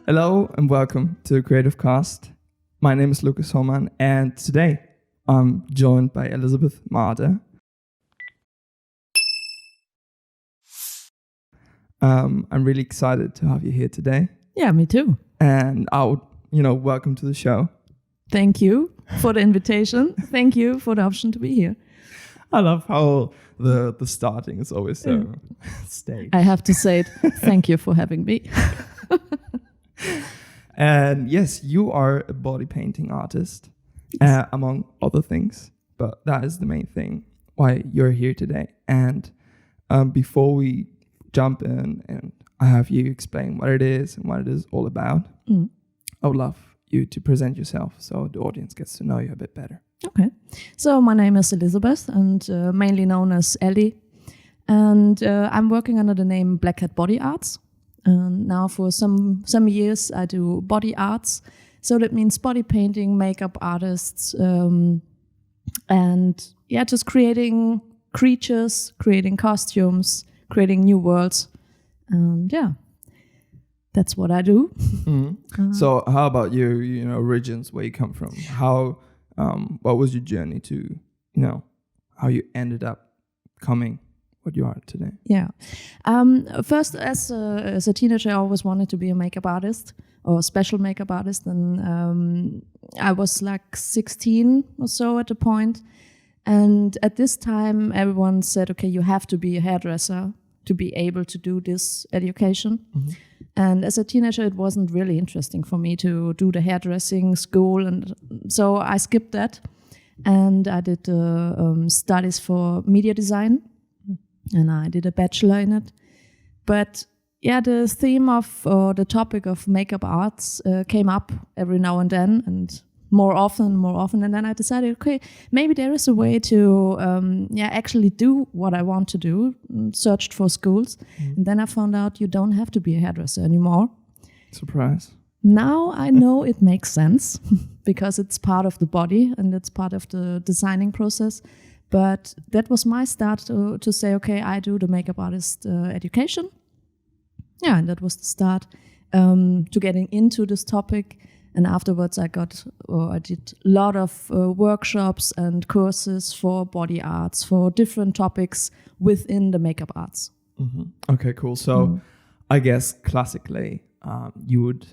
Hello and welcome to Creative Cast. My name is Lucas Homan, and today I'm joined by Elisabeth Mader. I'm really excited to have you here today. Yeah, me too. And welcome to the show. Thank you for the invitation. Thank you for the option to be here. I love how the starting is always so staged. I have to say it. Thank you for having me. And yes, you are a body painting artist, among other things, but that is the main thing why you're here today. And before we jump in and I have you explain what it is and what it is all about, I would love you to present yourself so the audience gets to know you a bit better. Okay. So my name is Elisabeth and mainly known as Ellie. And I'm working under the name Black Hat Body Arts. Now for some years I do body arts. So that means body painting, makeup artists, and just creating creatures, creating costumes, creating new worlds. And that's what I do. Mm-hmm. So how about your origins, where you come from? How, what was your journey to, how you ended up coming what you are today? Yeah. First, as a teenager, I always wanted to be a makeup artist or a special makeup artist. And I was like 16 or so at the point. And at this time, everyone said, okay, you have to be a hairdresser to be able to do this education. Mm-hmm. And as a teenager, it wasn't really interesting for me to do the hairdressing school. And so I skipped that. And I did studies for media design. And I did a bachelor in it. But the theme of the topic of makeup arts came up every now and then, and more often. And then I decided, okay, maybe there is a way to actually do what I want to do. Searched for schools. Mm-hmm. And then I found out you don't have to be a hairdresser anymore. Surprise. Now I know it makes sense because it's part of the body and it's part of the designing process. But that was my start to say, okay, I do the makeup artist education. Yeah, and that was the start to getting into this topic. And afterwards I did a lot of workshops and courses for body arts, for different topics within the makeup arts. Mm-hmm. Okay, cool. So I guess classically you would,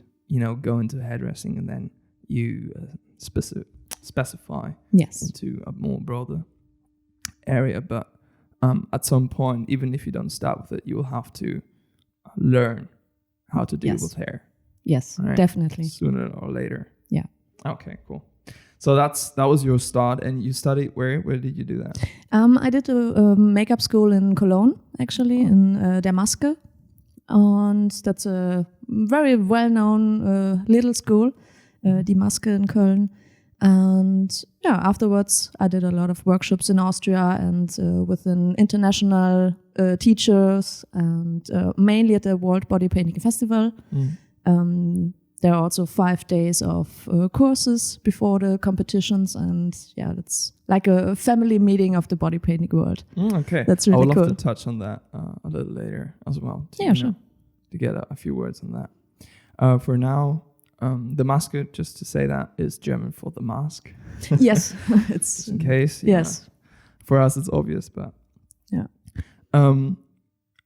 go into hairdressing and then you specify into a more broader area, but at some point, even if you don't start with it, you will have to learn how to deal with hair. Yes, right? Definitely. Sooner or later. Yeah. Okay, cool. So that was your start, and you studied where? Where did you do that? I did a makeup school in Cologne, actually, in Der Maske, and that's a very well-known little school, Die Maske in Köln. And afterwards I did a lot of workshops in Austria and within international teachers and mainly at the World Body Painting Festival. There are also 5 days of courses before the competitions, and it's like a family meeting of the body painting world. Okay, that's really cool. I would love to touch on that a little later as well. Sure. To get a few words on that. For now. The Maske, just to say that, is German for the mask. Yes, it's just in case. Yes, for us it's obvious, but I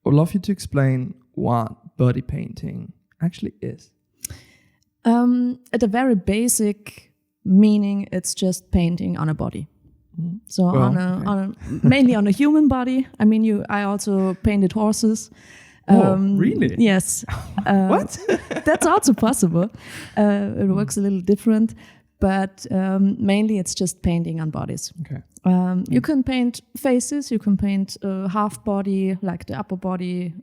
would love you to explain what body painting actually is. At a very basic meaning, it's just painting on a body. Mm-hmm. So mainly on a human body. I mean, I also painted horses. Really? Yes. What? That's also possible. It works a little different, but mainly it's just painting on bodies. Okay. You can paint faces, you can paint half body, like the upper body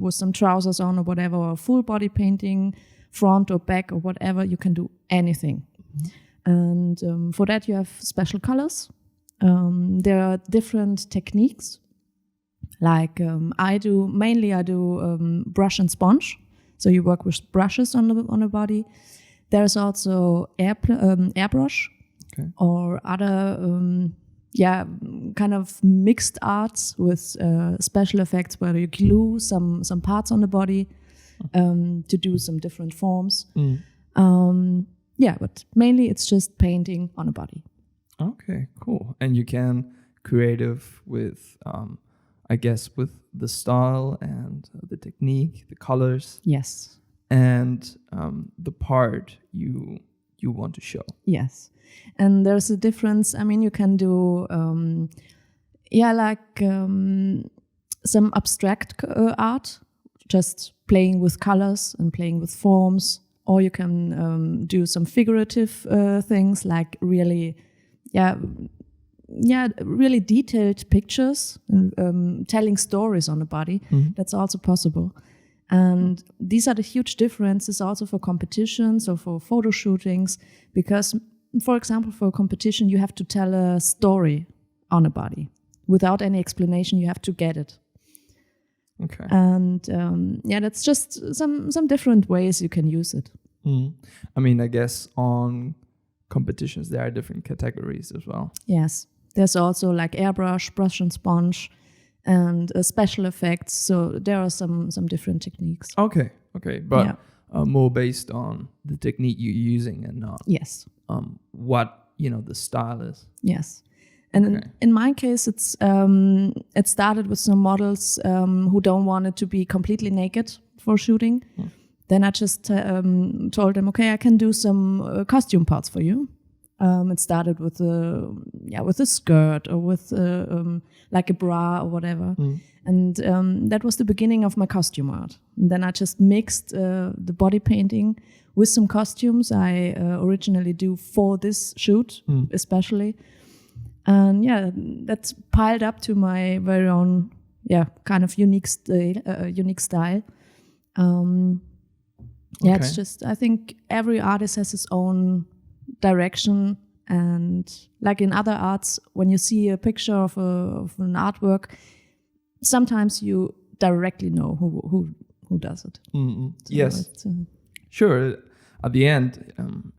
with some trousers on or whatever, or full body painting, front or back or whatever. You can do anything. Mm-hmm. And for that you have special colors. There are different techniques. Like I do brush and sponge, so you work with brushes on the body. There's also airbrush, or other kind of mixed arts with special effects where you glue some parts on the body. to do some different forms. But mainly it's just painting on a body. Okay, cool. And you can creative with, I guess, with the style and the technique, the colors. Yes. And the part you want to show. Yes. And there's a difference. I mean, you can do, some abstract art, just playing with colors and playing with forms. Or you can do some figurative things, like really detailed pictures and telling stories on the body. That's also possible. And these are the huge differences also for competitions or for photo shootings, because, for example, for a competition, you have to tell a story on a body. Without any explanation, you have to get it. Okay. And that's just some different ways you can use it. I mean, I guess on competitions, there are different categories as well. Yes. There's also like airbrush, brush and sponge, and special effects. So there are some different techniques. Okay. But more based on the technique you're using and not what, the style is. Yes. And in my case, it started with some models who don't want it to be completely naked for shooting. Then I just told them, okay, I can do some costume parts for you. It started with a skirt or with like a bra or whatever. And that was the beginning of my costume art. And then I just mixed the body painting with some costumes I originally do for this shoot, especially. And that's piled up to my very own, kind of unique style. It's just, I think every artist has his own direction, and like in other arts, when you see a picture of an artwork, sometimes you directly know who does it. So yes, sure. At the end,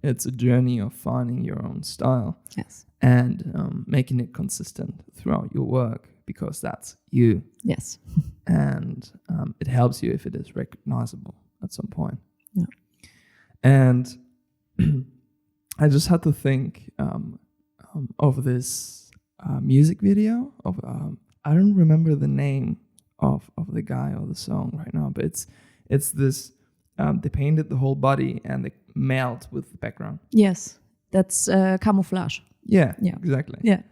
it's a journey of finding your own style. Yes, and making it consistent throughout your work, because that's you. Yes, and it helps you if it is recognizable at some point. Yeah, and I just had to think of this music video of I don't remember the name of the guy or the song right now, but it's this they painted the whole body and they melt with the background. Yes, that's camouflage. Yeah, exactly. Yeah,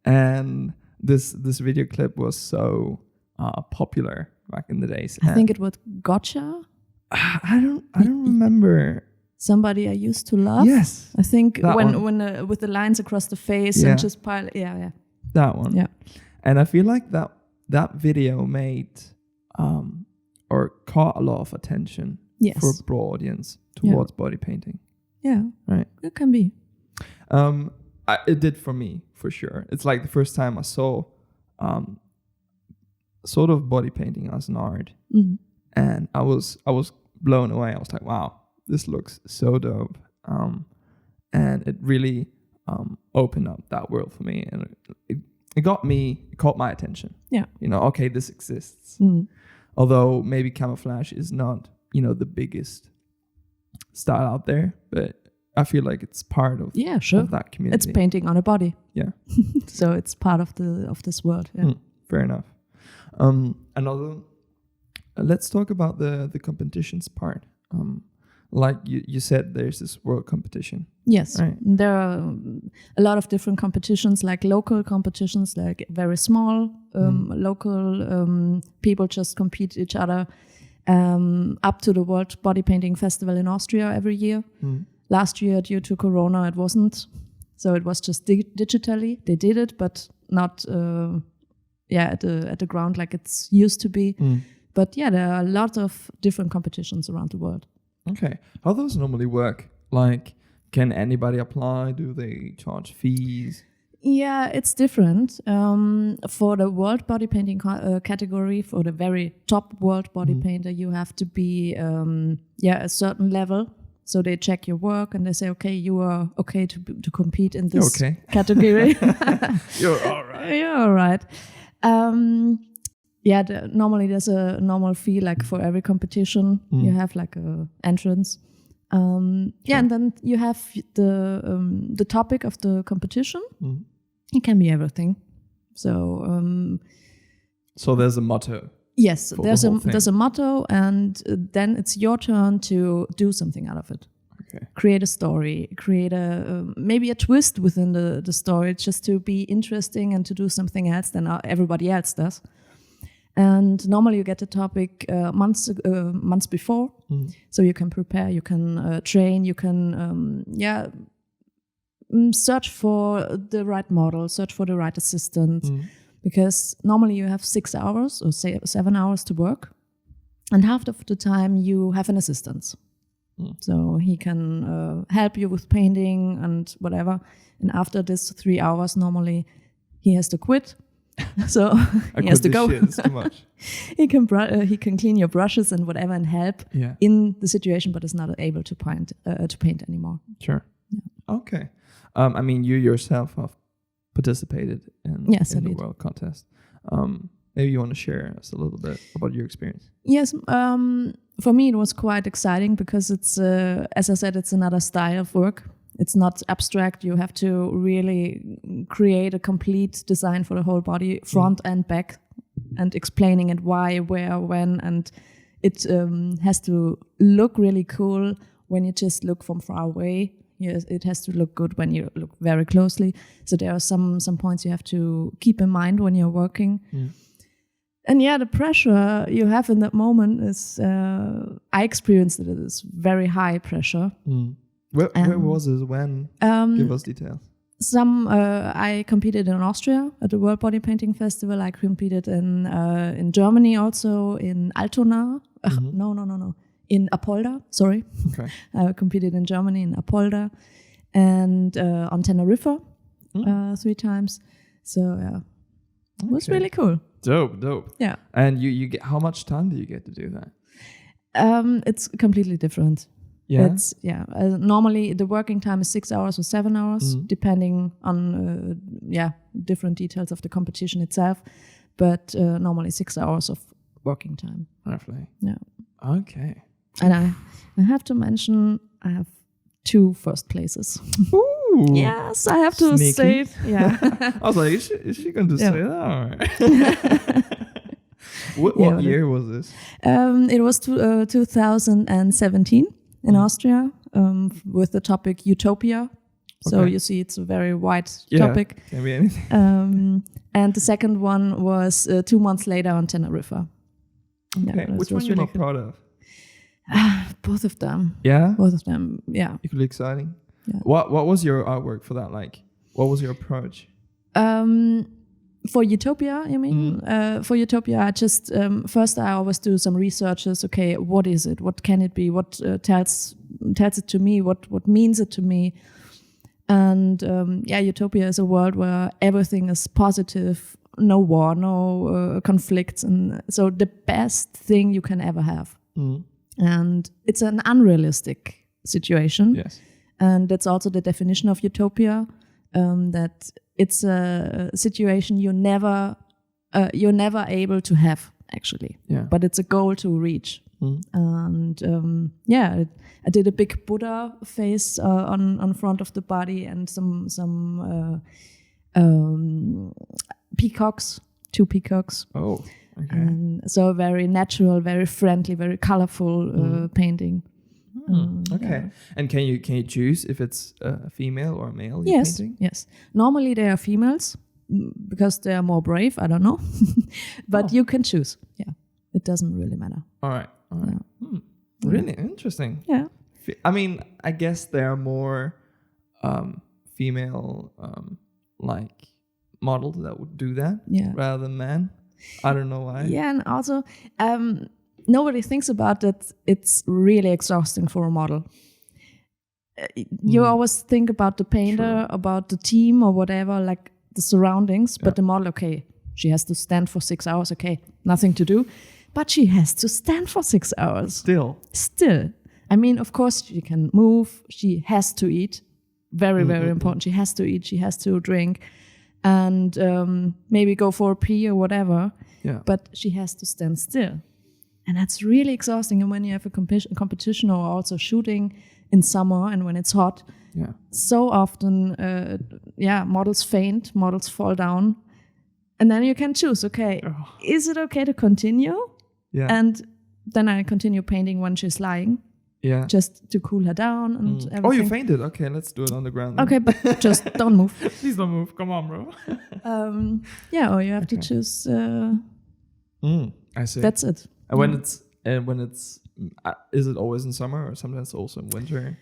and this video clip was so popular back in the days. I think it was Gotcha. I don't remember. Somebody I used to love. Yes, I think that when with the lines across the face and just pile. Yeah. That one. Yeah, and I feel like that video made or caught a lot of attention for a broad audience towards body painting. Yeah, right. It can be. It did for me, for sure. It's like the first time I saw sort of body painting as an art, and I was blown away. I was like, wow, this looks so dope, and it really opened up that world for me, and it caught my attention. Yeah, okay, this exists. Although maybe camouflage is not the biggest style out there, but I feel like it's part of of that community. It's painting on a body. Yeah. So it's part of this world. Yeah. Fair enough. Let's talk about the competitions part. Like you said, there's this world competition. Yes. Right. There are a lot of different competitions, like local competitions, like very small local people just compete each other up to the World Body Painting Festival in Austria every year. Last year, due to Corona, it wasn't. So it was just digitally. They did it, but not at the ground like it's used to be. But there are a lot of different competitions around the world. Okay. How those normally work? Like, can anybody apply? Do they charge fees? Yeah, it's different. For the world body painting category, for the very top world body painter, you have to be a certain level. So they check your work and they say, okay, you are okay to compete in this category. You're all right. You're all right. Normally there's a normal fee, like for every competition, you have like a entrance. And then you have the topic of the competition. It can be everything. So there's a motto. Yes, there's a motto, and then it's your turn to do something out of it. Okay. Create a story, create maybe a twist within the story, just to be interesting and to do something else than everybody else does. And normally you get the topic months before, so you can prepare, you can train, you can search for the right model, search for the right assistant, because normally you have 6 hours or 7 hours to work, and half of the time you have an assistant. So he can help you with painting and whatever. And after this 3 hours, normally he has to quit. So he has to go. It's too much. He can clean your brushes and whatever and help in the situation, but is not able to paint anymore. Sure. Yeah. Okay. I mean, you yourself have participated in the world contest. Maybe you want to share us a little bit about your experience. Yes. For me, it was quite exciting because it's, as I said, it's another style of work. It's not abstract. You have to really create a complete design for the whole body, front and back, and explaining it why, where, when, and it has to look really cool when you just look from far away. Yes, it has to look good when you look very closely. So there are some points you have to keep in mind when you're working. And the pressure you have in that moment is, I experienced it as very high pressure. Where was it? When? Give us details. I competed in Austria at the World Body Painting Festival. I competed in Germany also, in Altona. No. In Apolda, sorry. Okay. I competed in Germany, in Apolda, and on Tenerife 3 times. So, it was really cool. Dope. Yeah. And you get, how much time do you get to do that? It's completely different. Yeah. Normally the working time is 6 hours or 7 hours, depending on different details of the competition itself. But normally 6 hours of working time. Roughly. Yeah. Okay. And I have to mention I have 2 first places. Ooh. Yes, I have to say it. Yeah. I was like, is she going to say that? Or? What year was this? It was 2017 in Austria, with the topic Utopia. So you see, it's a very wide topic. Can be anything. And the second one was 2 months later on Tenerife. Okay. Which one are you more proud of? Both of them. Yeah? Both of them, yeah. Equally exciting? Yeah. What was your artwork for that like? What was your approach? For Utopia, you mean? For Utopia, I just, first I always do some researches. Okay, what is it? What can it be? What tells it to me? What means it to me? And Utopia is a world where everything is positive, no war, no conflicts. And so the best thing you can ever have. And it's an unrealistic situation. Yes. And that's also the definition of utopia, that it's a situation you're never able to have, actually. Yeah. But it's a goal to reach. And I did a big Buddha face on front of the body, and some peacocks, 2 peacocks. Oh. Okay. And so very natural, very friendly, very colorful painting. Okay. Yeah. And can you choose if it's a female or a male? Yes. Painting? Yes. Normally they are females because they are more brave. I don't know, but you can choose. Yeah. It doesn't really matter. All right. Yeah. Really interesting. Yeah. I mean, I guess there are more female like models that would do that rather than men. I don't know why. Yeah, and also nobody thinks about that. It's really exhausting for a model. You always think about the painter, about the team or whatever, like the surroundings, but the model, okay, she has to stand for 6 hours, okay, nothing to do, but she has to stand for 6 hours. Still. I mean, of course, she can move, she has to eat, very, very important. She has to eat, she has to drink. and maybe go for a pee or whatever. Yeah. But she has to stand still. And that's really exhausting. And when you have a competition or also shooting in summer and when it's hot, Yeah. so often, models faint, models fall down. And then you can choose, okay, is it okay to continue? Yeah. And then I continue painting when she's lying, Yeah. just to cool her down and everything. Oh, you fainted. Okay, let's do it on the ground then. Okay, but just don't move. Please don't move. Come on, bro. Or you have to choose. I see. That's it. And when it's is it always in summer or sometimes also in winter?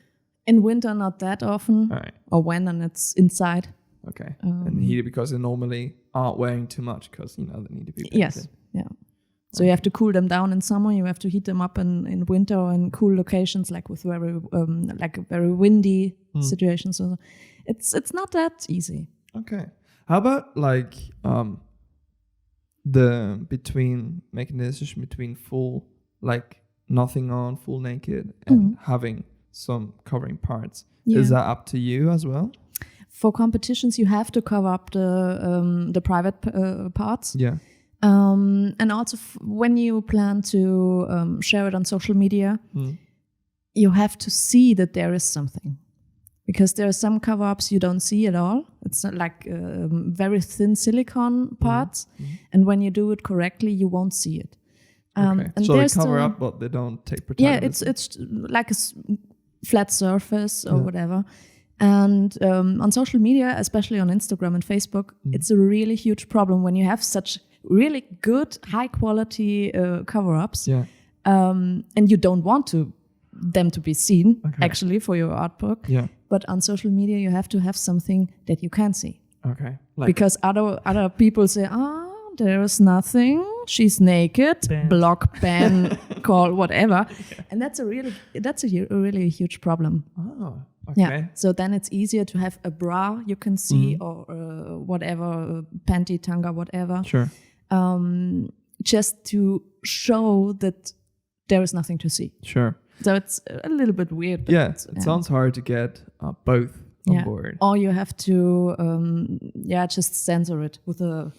In winter, not that often. All right. Or when, and it's inside. Okay. And heated because they normally aren't wearing too much because they need to be painted. Yes. Yeah. So you have to cool them down in summer. You have to heat them up in winter in cool locations, like with very windy situations. So it's not that easy. Okay. How about making the decision between full nothing on, full naked, and having some covering parts? Yeah. Is that up to you as well? For competitions, you have to cover up the private parts. Yeah. And also when you plan to share it on social media, you have to see that there is something. Because there are some cover-ups you don't see at all. It's not very thin silicone parts. And when you do it correctly, you won't see it. Okay. And so they cover up, but they don't take protection. Yeah, it's like a flat surface or whatever. And on social media, especially on Instagram and Facebook, it's a really huge problem when you have such really good, high-quality cover-ups. Yeah. And you don't want them to be seen, actually, for your artwork. Yeah. But on social media, you have to have something that you can see. Okay. Because other people say, there is nothing. She's naked. Ban. Block, ban, call, whatever. Yeah. And that's a really huge problem. Oh, okay. Yeah. So then it's easier to have a bra you can see or whatever, panty, tanga, whatever. Sure. Just to show that there is nothing to see. Sure. So it's a little bit weird. But it sounds hard to get both on board. Or you have to, just censor it with a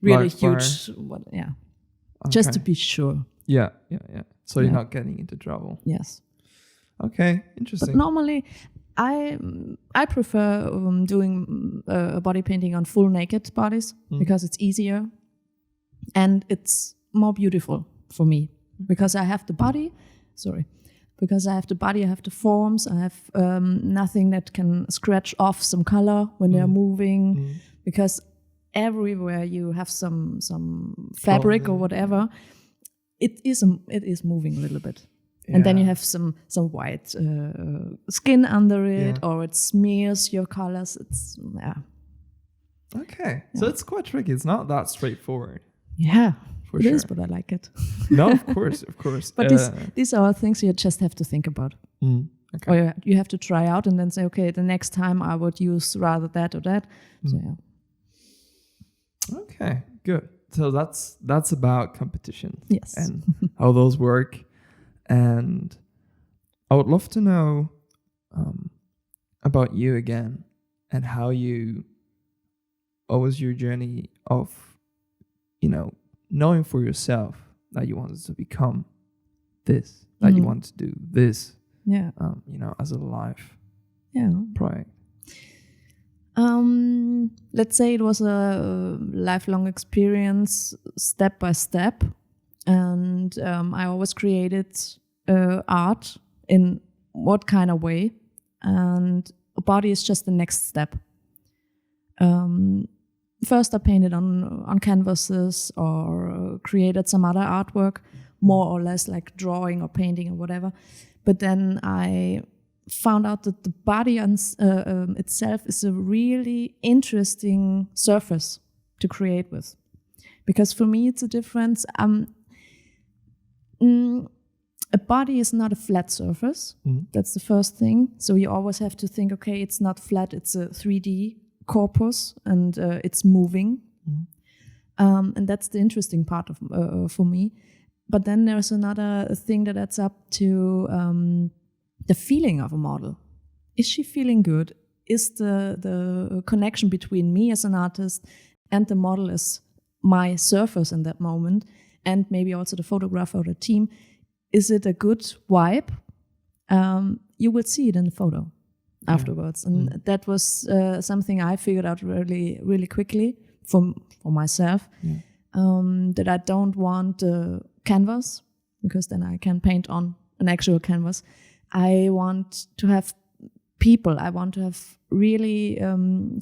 really huge, just to be sure. Yeah. So you're not getting into trouble. Yes. Okay, interesting. But normally, I prefer doing body painting on full naked bodies because it's easier and it's more beautiful for me because I have the body. Because I have the body, I have the forms, I have nothing that can scratch off some color when they're moving. Because everywhere you have some fabric or whatever, it is moving a little bit. Yeah. And then you have some white skin under it, or it smears your colors. Okay, so it's quite tricky. It's not that straightforward. Yeah. It is, but I like it. No, of course. But these are things you just have to think about. Okay. Or you have to try out and then say, okay, the next time I would use rather that or that. So, Okay, good. So that's about competition. Yes. And how those work. And I would love to know about you again and what was your journey of, knowing for yourself that you wanted to become this, that you want to do this, as a life project. Let's say it was a lifelong experience, step by step, and I always created art in what kind of way, and a body is just the next step. First, I painted on canvases or created some other artwork, more or less like drawing or painting or whatever. But then I found out that the body itself is a really interesting surface to create with. Because for me, it's a difference. A body is not a flat surface. That's the first thing. So you always have to think, okay, it's not flat, it's a 3D corpus and it's moving. And that's the interesting part for me. But then there's another thing that adds up to the feeling of a model. Is she feeling good? is the connection between me as an artist and the model as my surface in that moment, and maybe also the photographer or the team, is it a good vibe? You will see it in the photo afterwards. And that was something I figured out really, really quickly for myself, that I don't want a canvas, because then I can paint on an actual canvas. I want to have people. I want to have really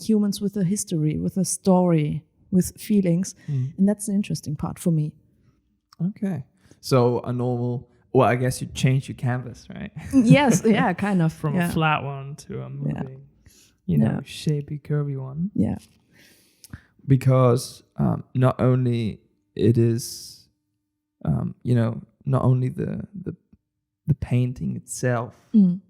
humans with a history, with a story, with feelings. And that's the interesting part for me. Okay. So a normal, well, I guess you change your canvas, right? Yes, yeah, kind of. From a flat one to a moving, shapy, curvy one. Yeah. Because not only it is, not only the painting itself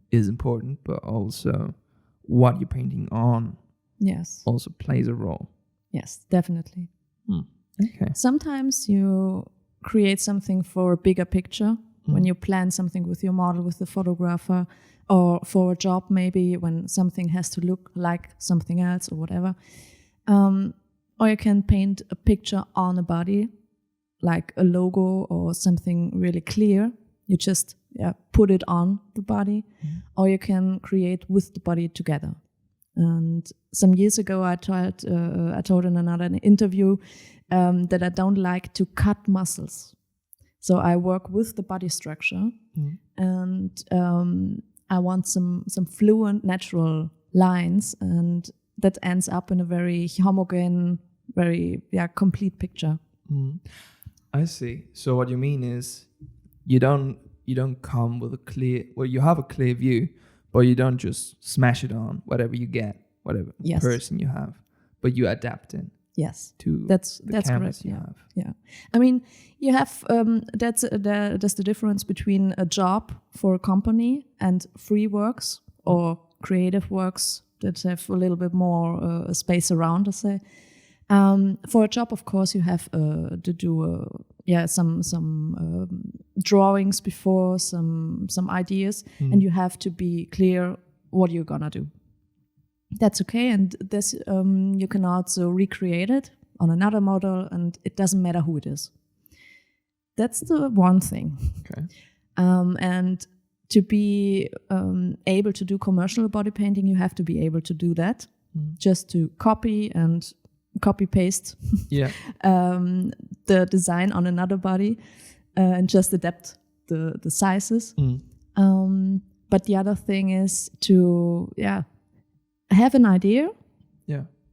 is important, but also what you're painting on. Yes. Also plays a role. Yes, definitely. Okay. Sometimes you create something for a bigger picture when you plan something with your model, with the photographer, or for a job maybe when something has to look like something else or whatever. Or you can paint a picture on a body, like a logo or something really clear. You just put it on the body, or you can create with the body together. And some years ago, I told in another interview that I don't like to cut muscles. So I work with the body structure, and I want some fluent, natural lines, and that ends up in a very homogeneous, very complete picture. I see. So what you mean is you don't come with a clear, well, you have a clear view, but you don't just smash it on whatever you get, whatever person you have, but you adapt it. Yes, to that's canvas correct. You have. Yeah. I mean, you have that's the difference between a job for a company and free works or creative works that have a little bit more space around, let's say. For a job, of course, you have to do some drawings before, some ideas, and you have to be clear what you're gonna do. That's okay, and this you can also recreate it on another model, and it doesn't matter who it is. That's the one thing. Okay. And to be able to do commercial body painting, you have to be able to do that. Just to copy paste the design on another body and just adapt the sizes. But the other thing is to have an idea,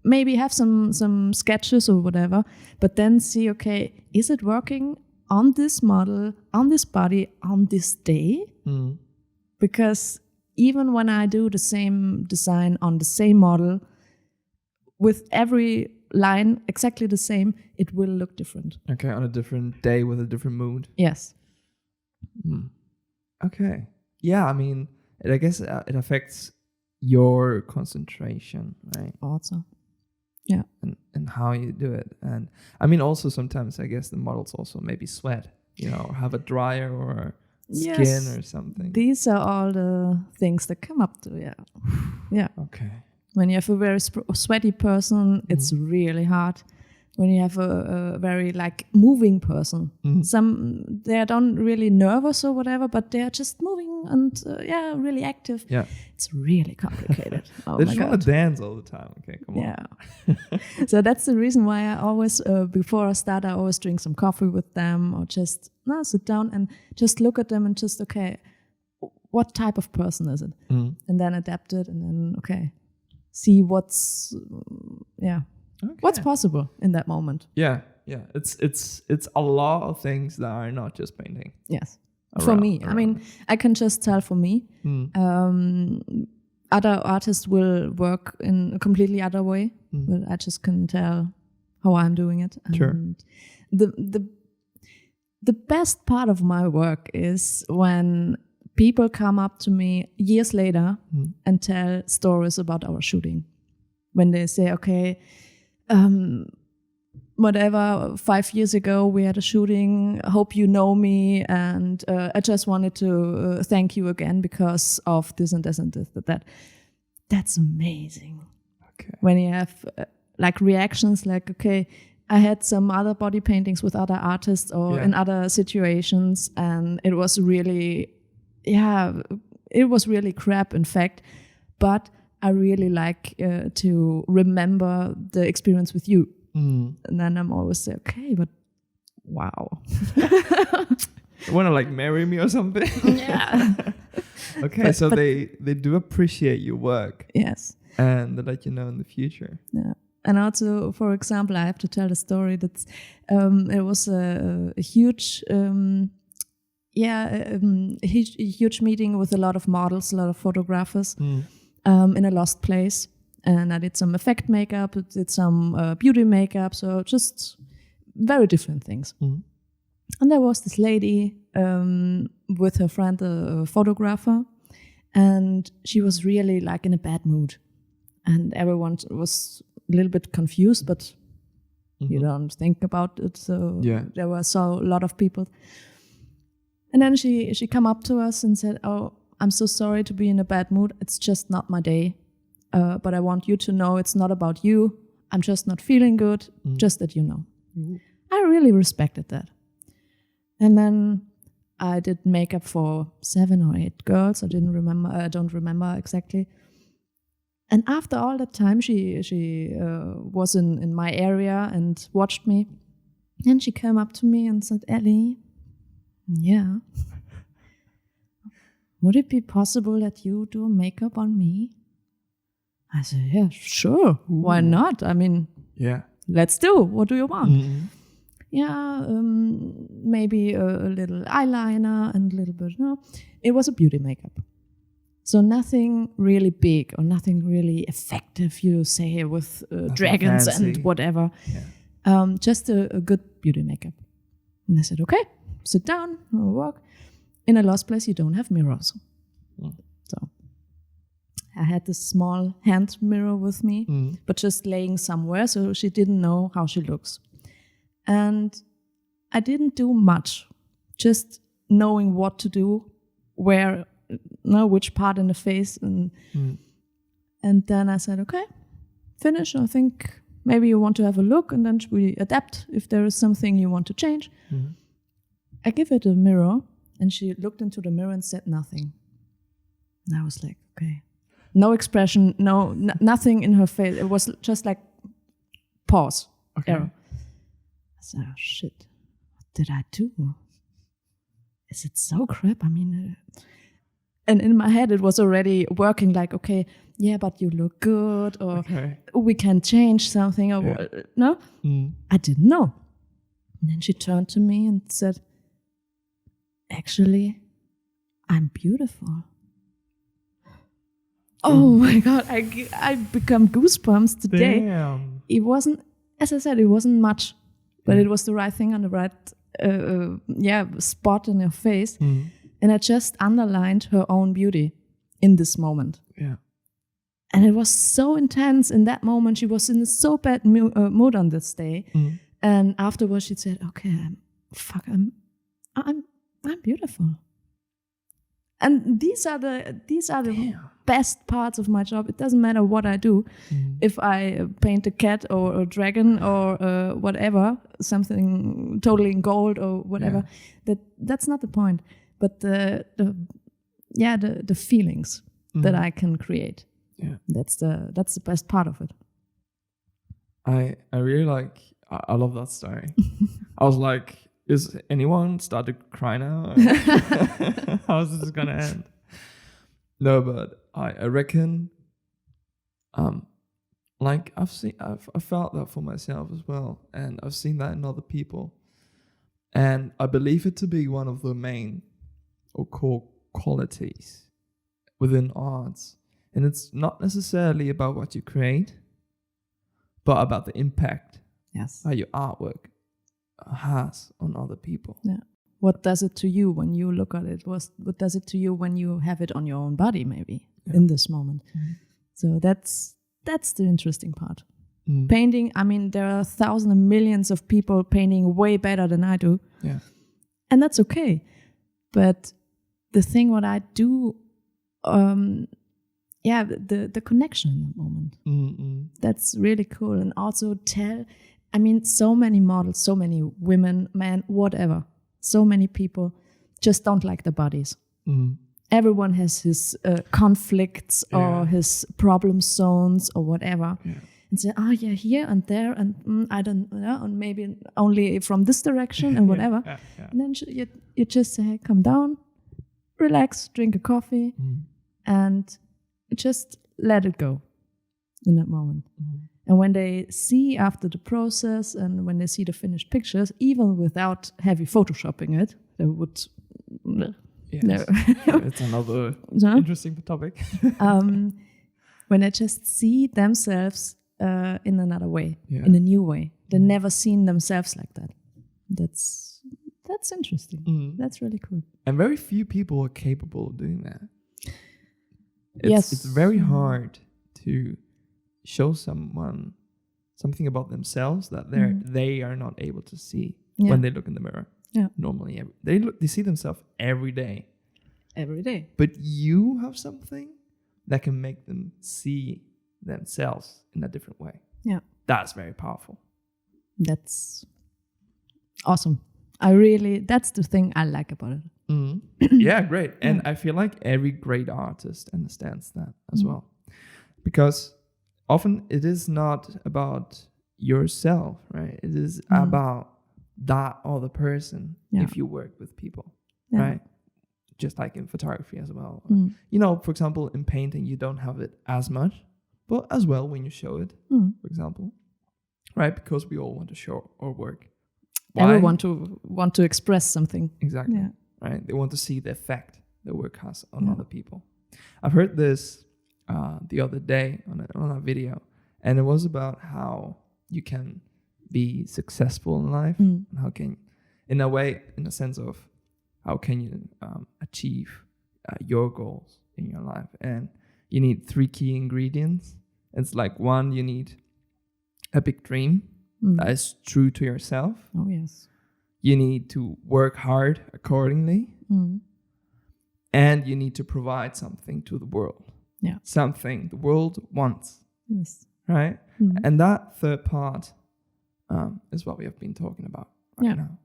maybe have some sketches or whatever, but then see, okay, is it working on this model, on this body, on this day? Because even when I do the same design on the same model, with every line exactly the same, it will look different. Okay, on a different day with a different mood. Yes. Okay. Yeah, I mean, I guess it affects your concentration, right? Also. Yeah. And how you do it. And I mean, also sometimes I guess the models also maybe sweat, or have a dryer or skin or something. These are all the things that come up to, yeah. Okay. When you have a very sweaty person, it's really hard. When you have a very moving person, they don't really nervous or whatever, but they are just moving and really active. Yeah, it's really complicated. They just want to dance all the time. Okay, come on. Yeah. So that's the reason why I always, before I start, I always drink some coffee with them or just sit down and just look at them and just what type of person is it, and then adapt it, and then see what's what's possible in that moment. Yeah. It's a lot of things that are not just painting. Yes. For me, I mean, I can just tell for me. Other artists will work in a completely other way, but I just can tell how I'm doing it. And sure. The best part of my work is when people come up to me years later and tell stories about our shooting. When they say, okay, whatever, 5 years ago we had a shooting, hope you know me, and I just wanted to thank you again because of this and this and this and that. that's amazing. Okay. When you have like reactions like, okay, I had some other body paintings with other artists or in other situations, and it was really, it was really crap, in fact. But I really like to remember the experience with you. And then I'm always say, okay, but wow. You want to like marry me or something? Yeah. Okay, so they do appreciate your work. Yes. And they let you know in the future. Yeah. And also, for example, I have to tell a story that's it was a huge huge meeting with a lot of models, a lot of photographers in a lost place. And I did some effect makeup, did some beauty makeup, so just very different things. And there was this lady with her friend, a photographer, and she was really like in a bad mood. And everyone was a little bit confused, but you don't think about it. So there were a lot of people. And then she come up to us and said, "Oh, I'm so sorry to be in a bad mood. It's just not my day. But I want you to know it's not about you. I'm just not feeling good, just that you know." I really respected that. And then I did makeup for 7 or 8 girls. I don't remember exactly. And after all that time, she was in my area and watched me. And she came up to me and said, "Ellie, yeah, would it be possible that you do makeup on me?" I said, "Yeah, sure. Why not? I mean, let's do. What do you want?" Yeah, maybe a little eyeliner and a little bit. No, it was a beauty makeup. So nothing really big or nothing really effective, you say, with dragons and whatever. Yeah. Just a good beauty makeup. And I said, "Okay, sit down, we'll walk." In a lost place, you don't have mirrors. So I had this small hand mirror with me, but just laying somewhere, so she didn't know how she looks. And I didn't do much, just knowing what to do, which part in the face. And then I said, "Okay, finish. I think maybe you want to have a look, and then we adapt if there is something you want to change." I give it a mirror, and she looked into the mirror and said nothing. And I was like, okay. No expression, nothing in her face. It was just like pause. Okay. Error. I said, "Oh shit, what did I do? Is it so crap?" I mean, and in my head it was already working like, okay, yeah, but you look good, or we can change something, or no? I didn't know. And then she turned to me and said, "Actually, I'm beautiful." Oh my God, I become goosebumps today. Damn. It wasn't, as I said, it wasn't much, but it was the right thing on the right spot in her face. And I just underlined her own beauty in this moment. Yeah. And it was so intense in that moment. She was in a so bad mood on this day. And afterwards she said, "Okay, I'm beautiful." And these are the best parts of my job. It doesn't matter what I do. If I paint a cat or a dragon or whatever, something totally in gold or whatever, that's not the point. But the feelings that I can create. Yeah, that's the best part of it. I really like. I love that story. I was like, is anyone start to cry now? How is this gonna end? No, but I reckon, like I've felt that for myself as well, and I've seen that in other people, and I believe it to be one of the main or core qualities within arts. And it's not necessarily about what you create, but about the impact that your artwork has on other people. Yeah. What does it to you when you look at it? What does it to you when you have it on your own body, maybe, in this moment? So that's the interesting part. Painting, I mean, there are thousands and millions of people painting way better than I do. Yeah. And that's okay. But the thing what I do the connection in the moment. That's really cool. And also so many models, so many women, men, whatever, so many people just don't like their bodies. Everyone has his conflicts or his problem zones or whatever. And say, here and there, and I don't know, and maybe only from this direction and whatever. And then you just say, come down, relax, drink a coffee, and just let it go in that moment. And when they see after the process and when they see the finished pictures, even without heavy photoshopping it, they would... Yes. It's another interesting topic. When they just see themselves in another way, in a new way. They've never seen themselves like that. That's interesting. That's really cool. And very few people are capable of doing that. Yes. It's very hard to show someone something about themselves that they are not able to see when they look in the mirror. Yeah. Normally, they see themselves every day. Every day. But you have something that can make them see themselves in a different way. Yeah. That's very powerful. That's awesome. That's the thing I like about it. Yeah, great. And I feel like every great artist understands that as well. Because often it is not about yourself, right? It is about that other person if you work with people, right? Just like in photography as well. For example, in painting, you don't have it as much, but as well when you show it, for example, right? Because we all want to show our work. Why? Everyone want to express something. Exactly. Yeah. Right. They want to see the effect the work has on other people. I've heard this the other day on a video, and it was about how you can be successful in life, and how can, in a sense of how can you achieve your goals in your life. And you need 3 key ingredients. It's like 1, you need a big dream that is true to yourself. Oh, yes. You need to work hard accordingly. And you need to provide something to the world. Yeah. Something the world wants. Yes. Right? And that third part is what we have been talking about right now.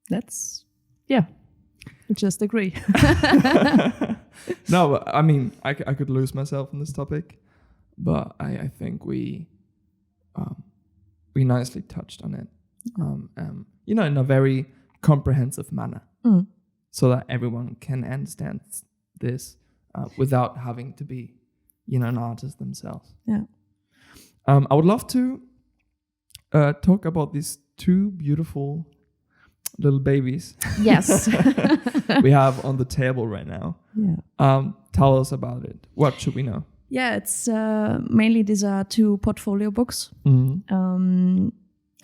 That's, I just agree. No, but, I mean, I could lose myself in this topic, but I think we nicely touched on it, in a very comprehensive manner, so that everyone can understand this without having to be, an artist themselves. Yeah. I would love to talk about these 2 beautiful little babies. Yes. we have on the table right now. Yeah. Tell us about it. What should we know? Yeah, it's mainly these are 2 portfolio books.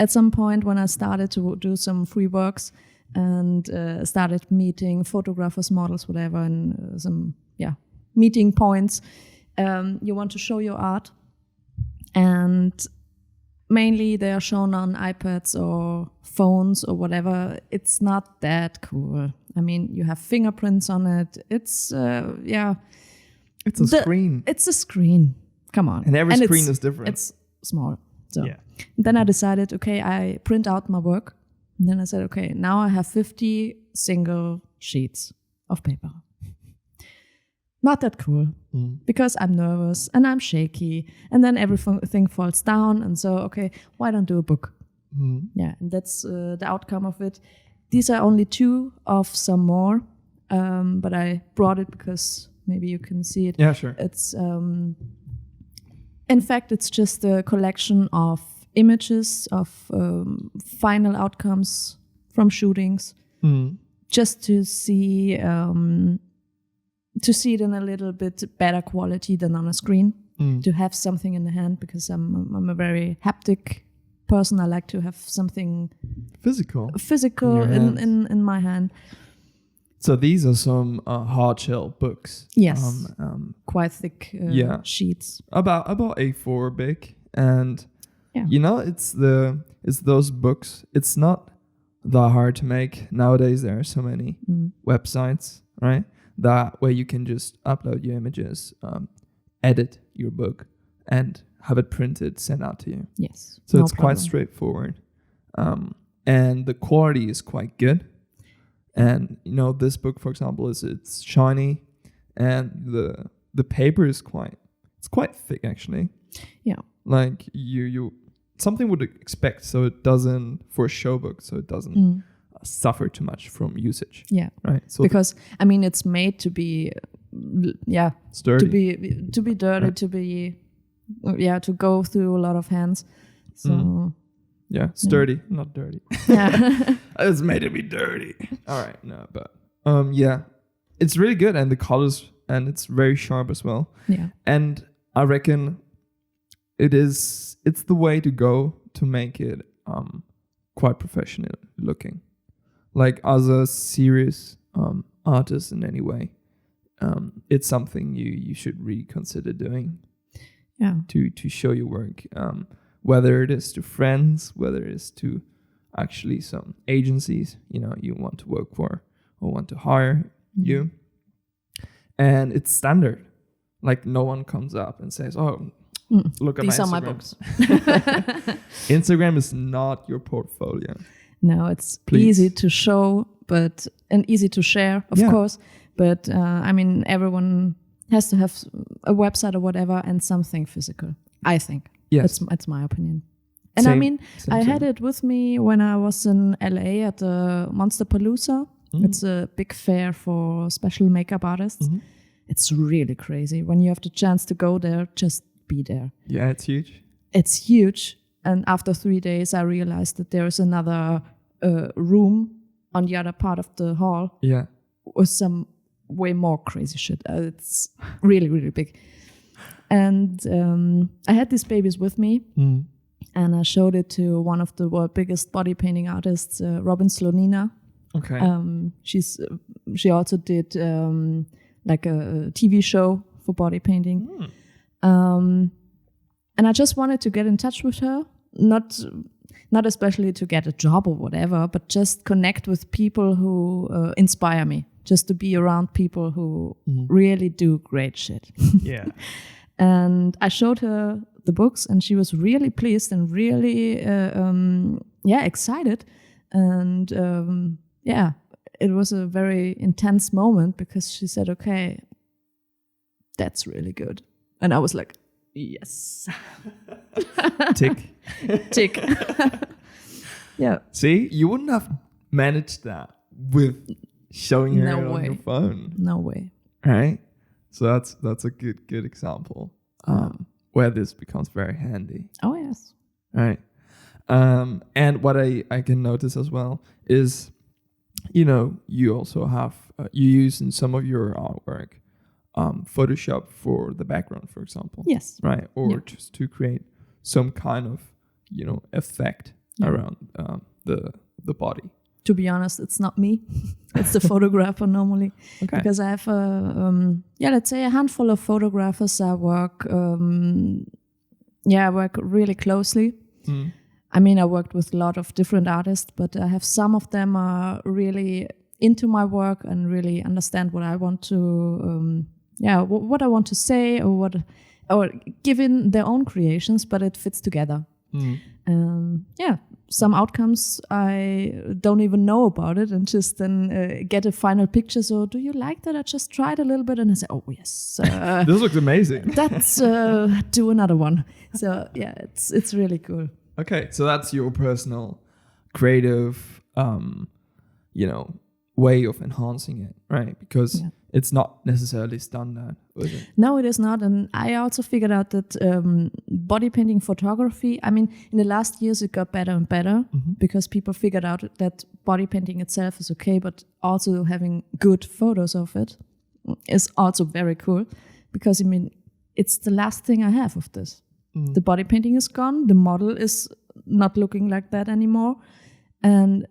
At some point when I started to do some free works and started meeting photographers, models, whatever, and some meeting points, you want to show your art, and mainly they are shown on iPads or phones or whatever. It's not that cool. I mean, you have fingerprints on it. It's It's a screen. It's a screen. Come on. And every screen is different. It's small. So then I decided, okay, I print out my work. And then I said, okay, now I have 50 single sheets of paper. Not that cool, because I'm nervous and I'm shaky, and then everything falls down. And so, okay, why don't do a book? Yeah, and that's the outcome of it. These are only 2 of some more, but I brought it because maybe you can see it. Yeah, sure. It's in fact, it's just a collection of images of final outcomes from shootings, just to see it in a little bit better quality than on a screen, to have something in the hand, because I'm a very haptic person. I like to have something physical in my hand. So these are some hard shell books. Yes, quite thick sheets. About A4 big, and it's those books. It's not that hard to make nowadays. There are so many websites, right? That where you can just upload your images edit your book and have it printed, sent out to you. Yes. So no it's problem. quite straightforward. And the quality is quite good. And this book, for example, it's shiny, and the paper is quite thick actually. Yeah. Like you something would expect, so it doesn't, for a show book, so it doesn't suffer too much from usage. Yeah. Right. So because it's made to be sturdy. to be dirty, right. to be to go through a lot of hands. So yeah, sturdy, not dirty. yeah. It's made to be dirty. All right, no, but it's really good, and the colors, and it's very sharp as well. Yeah. And I reckon it's the way to go to make it quite professional looking. Like, as a serious artist in any way, it's something you should really consider doing. Yeah. To show your work, whether it is to friends, whether it is to actually some agencies you want to work for or want to hire you. And it's standard. Like, no one comes up and says, "Oh, look at these my are my Instagram." books. Instagram is not your portfolio. No, it's Please. easy to show, and easy to share, of course. But everyone has to have a website or whatever, and something physical, I think. Yes. That's my opinion. And Same. I had it with me when I was in LA at the Monsterpalooza. It's a big fair for special makeup artists. It's really crazy. When you have the chance to go there, just be there. Yeah, it's huge. It's huge. And after 3 days, I realized that there is another room on the other part of the hall Yeah. with some way more crazy shit. It's really, really big. And I had these babies with me, and I showed it to one of the world's biggest body painting artists, Robin Slonina. Okay. She also did like a TV show for body painting. And I just wanted to get in touch with her, not especially to get a job or whatever, but just connect with people who inspire me, just to be around people who really do great shit. Yeah. And I showed her the books, and she was really pleased and really excited. And it was a very intense moment, because she said, "Okay, that's really good." And I was like, yes. Tick. Tick. Yeah. See, you wouldn't have managed that with showing her No on way. your phone. No way. Right? So that's a good example where this becomes very handy. Oh, yes. Right. And what I can notice as well is, you also have, you use in some of your artwork Photoshop for the background, for example. Yes. Right. Or just to create some kind of, effect around the body. To be honest, it's not me. It's the photographer normally. Okay. Because I have let's say a handful of photographers I work really closely. I worked with a lot of different artists, but I have some of them are really into my work and really understand what I want to, what I want to say, or give in their own creations, but it fits together. Some outcomes I don't even know about it, and just then get a final picture. So, do you like that? I just tried a little bit, and I say, "Oh yes, this looks amazing." That's do another one. So it's really cool. Okay, so that's your personal creative, way of enhancing it, right? Because it's not necessarily standard, is it? No, it is not. And I also figured out that body painting photography, in the last years it got better and better, because people figured out that body painting itself is okay, but also having good photos of it is also very cool, because it's the last thing I have of this. The body painting is gone. The model is not looking like that anymore. And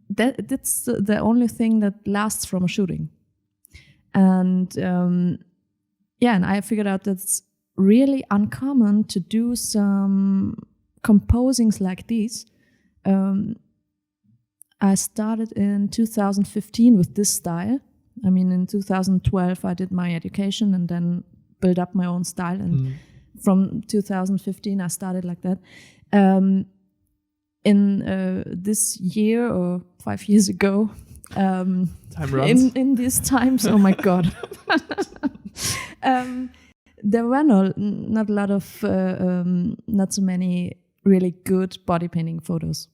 that's the only thing that lasts from a shooting. And and I figured out that it's really uncommon to do some composings like these. I started in 2015 with this style. In 2012 I did my education, and then build up my own style. And from 2015, I started like that. In this year or 5 years ago, Time runs. in these times, oh my God. There were not a lot of, not so many really good body painting photos.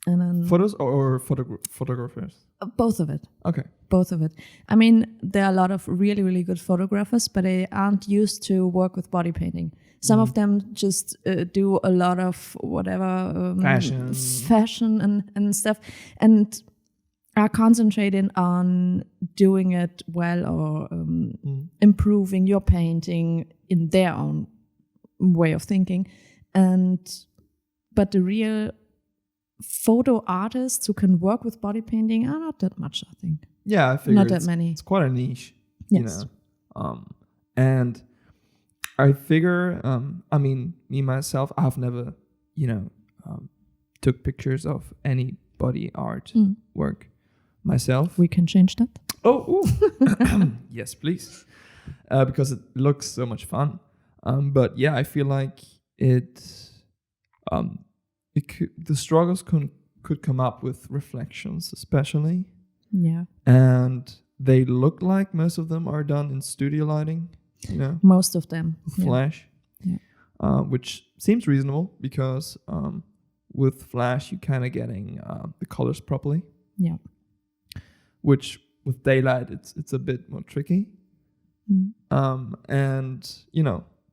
And then Photos or photographers? Both of it. Okay. Both of it. I mean, there are a lot of really, really good photographers, but they aren't used to work with body painting. Some of them just do a lot of whatever fashion and stuff, and are concentrating on doing it well or improving your painting in their own way of thinking. But the real photo artists who can work with body painting are not that much, I think. Yeah, I figure not that many. It's quite a niche. Yes. And I figure, I mean, me myself, I have never, took pictures of any body art work myself. We can change that. Oh, yes, please. Because it looks so much fun. But yeah, I feel like the struggles could come up with reflections, especially. Yeah. And they look like most of them are done in studio lighting, Most of them. Flash. Yeah. Which seems reasonable because with Flash, you're kind of getting the colors properly. Yeah. Which with daylight, it's a bit more tricky. And,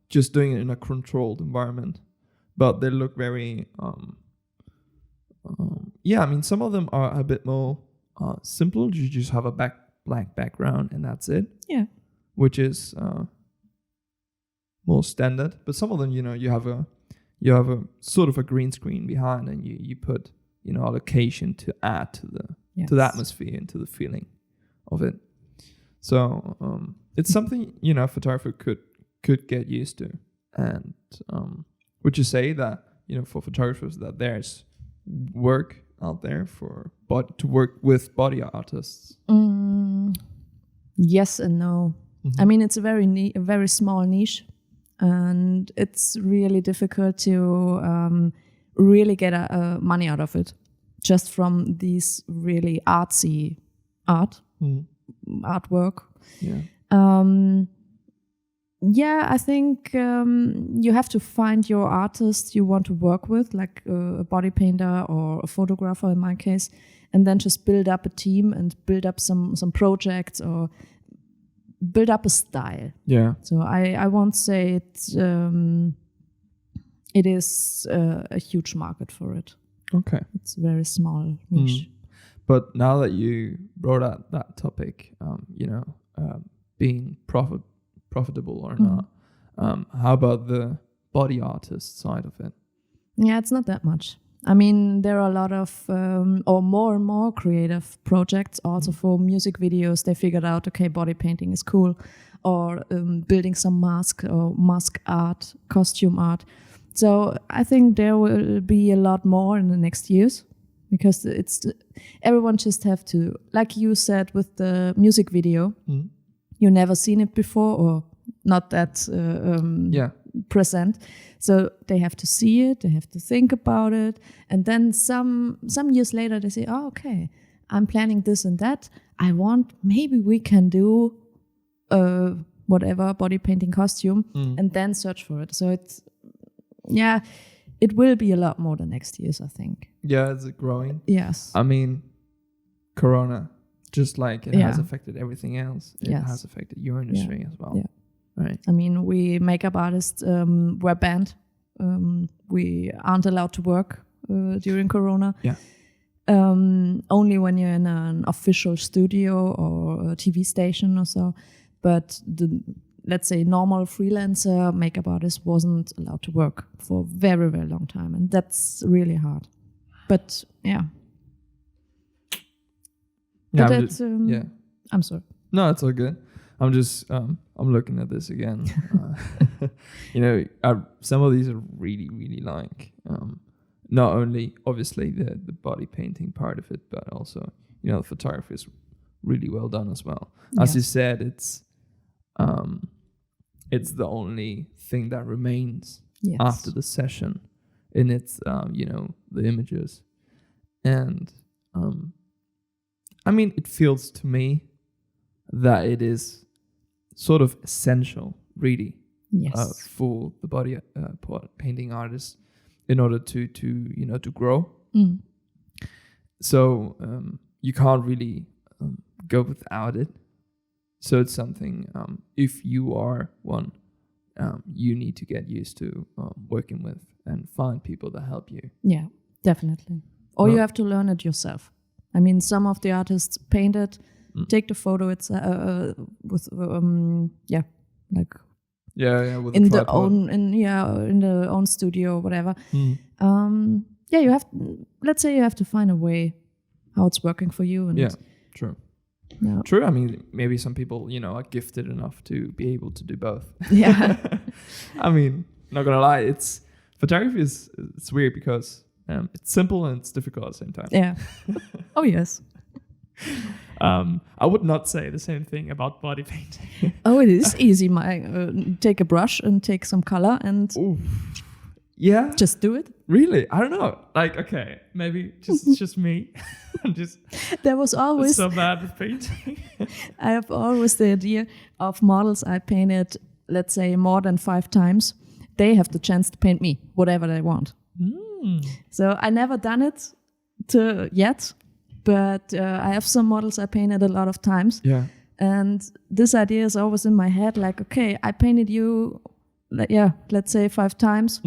just doing it in a controlled environment. But they look very, some of them are a bit more simple. You just have a black background and that's it. Yeah. Which is more standard. But some of them, you have a sort of a green screen behind and you put, a location to add to the atmosphere and to the feeling of it. So it's something, a photographer could get used to. And would you say that, for photographers that there's work out there to work with body artists? Yes and no. I mean, it's a very small niche, and it's really difficult to really get money out of it, just from these really artsy artwork. Yeah. I think you have to find your artist you want to work with, like a body painter or a photographer in my case, and then just build up a team and build up some projects or build up a style. Yeah. So I won't say it is a huge market for it. Okay. It's a very small niche. But now that you brought up that topic, being profitable or not, how about the body artist side of it? Yeah, it's not that much. I mean, there are a lot of or more and more creative projects also for music videos. They figured out, okay, body painting is cool, or building some mask or mask art, costume art. So I think there will be a lot more in the next years, because everyone just have to, like you said with the music video, you never seen it before or not that present. So they have to see it, they have to think about it. And then some years later they say, oh, okay, I'm planning this and that. Maybe we can do whatever body painting costume and then search for it. So it will be a lot more the next years, I think. Yeah, is it growing? Yes. I mean, Corona, just like it has affected everything else, it has affected your industry as well. Yeah. Right. I mean, we makeup artists were banned. We aren't allowed to work during Corona. Yeah. Only when you're in an official studio or a TV station or so. But let's say normal freelancer makeup artist wasn't allowed to work for a very, very long time. And that's really hard. But yeah. Yeah, I'm sorry. No, it's all good. I'm just I'm looking at this again. Some of these are really, really like not only obviously the body painting part of it, but also the photography is really well done as well. As you said, it's it's the only thing that remains Yes. after the session, and it's the images. And I mean, it feels to me that it is sort of essential, really, Yes. for the body painting artist in order to grow. Mm. So you can't really go without it. So it's something, if you are one, you need to get used to working with and find people that help you. Yeah, definitely. Or you have to learn it yourself. I mean, some of the artists paint it, take the photo. It's with like with in a the tripod. in the own studio or whatever. You have. Let's say you have to find a way how it's working for you. And True. Yeah. True. I mean, maybe some people, are gifted enough to be able to do both. Yeah. I mean, not gonna lie, photography it's weird because it's simple and it's difficult at the same time. Yeah. Oh yes. I would not say the same thing about body painting. Oh, it is easy. Take a brush and take some color and Ooh. Yeah. just do it. Really? I don't know. Like, okay. Maybe it's just me. I'm just There was always so bad with painting. I have always the idea of models I painted, let's say, more than 5 times. They have the chance to paint me, whatever they want. So I never done it yet, but I have some models I painted a lot of times. Yeah. And this idea is always in my head, like, okay, I painted you, let's say 5 times.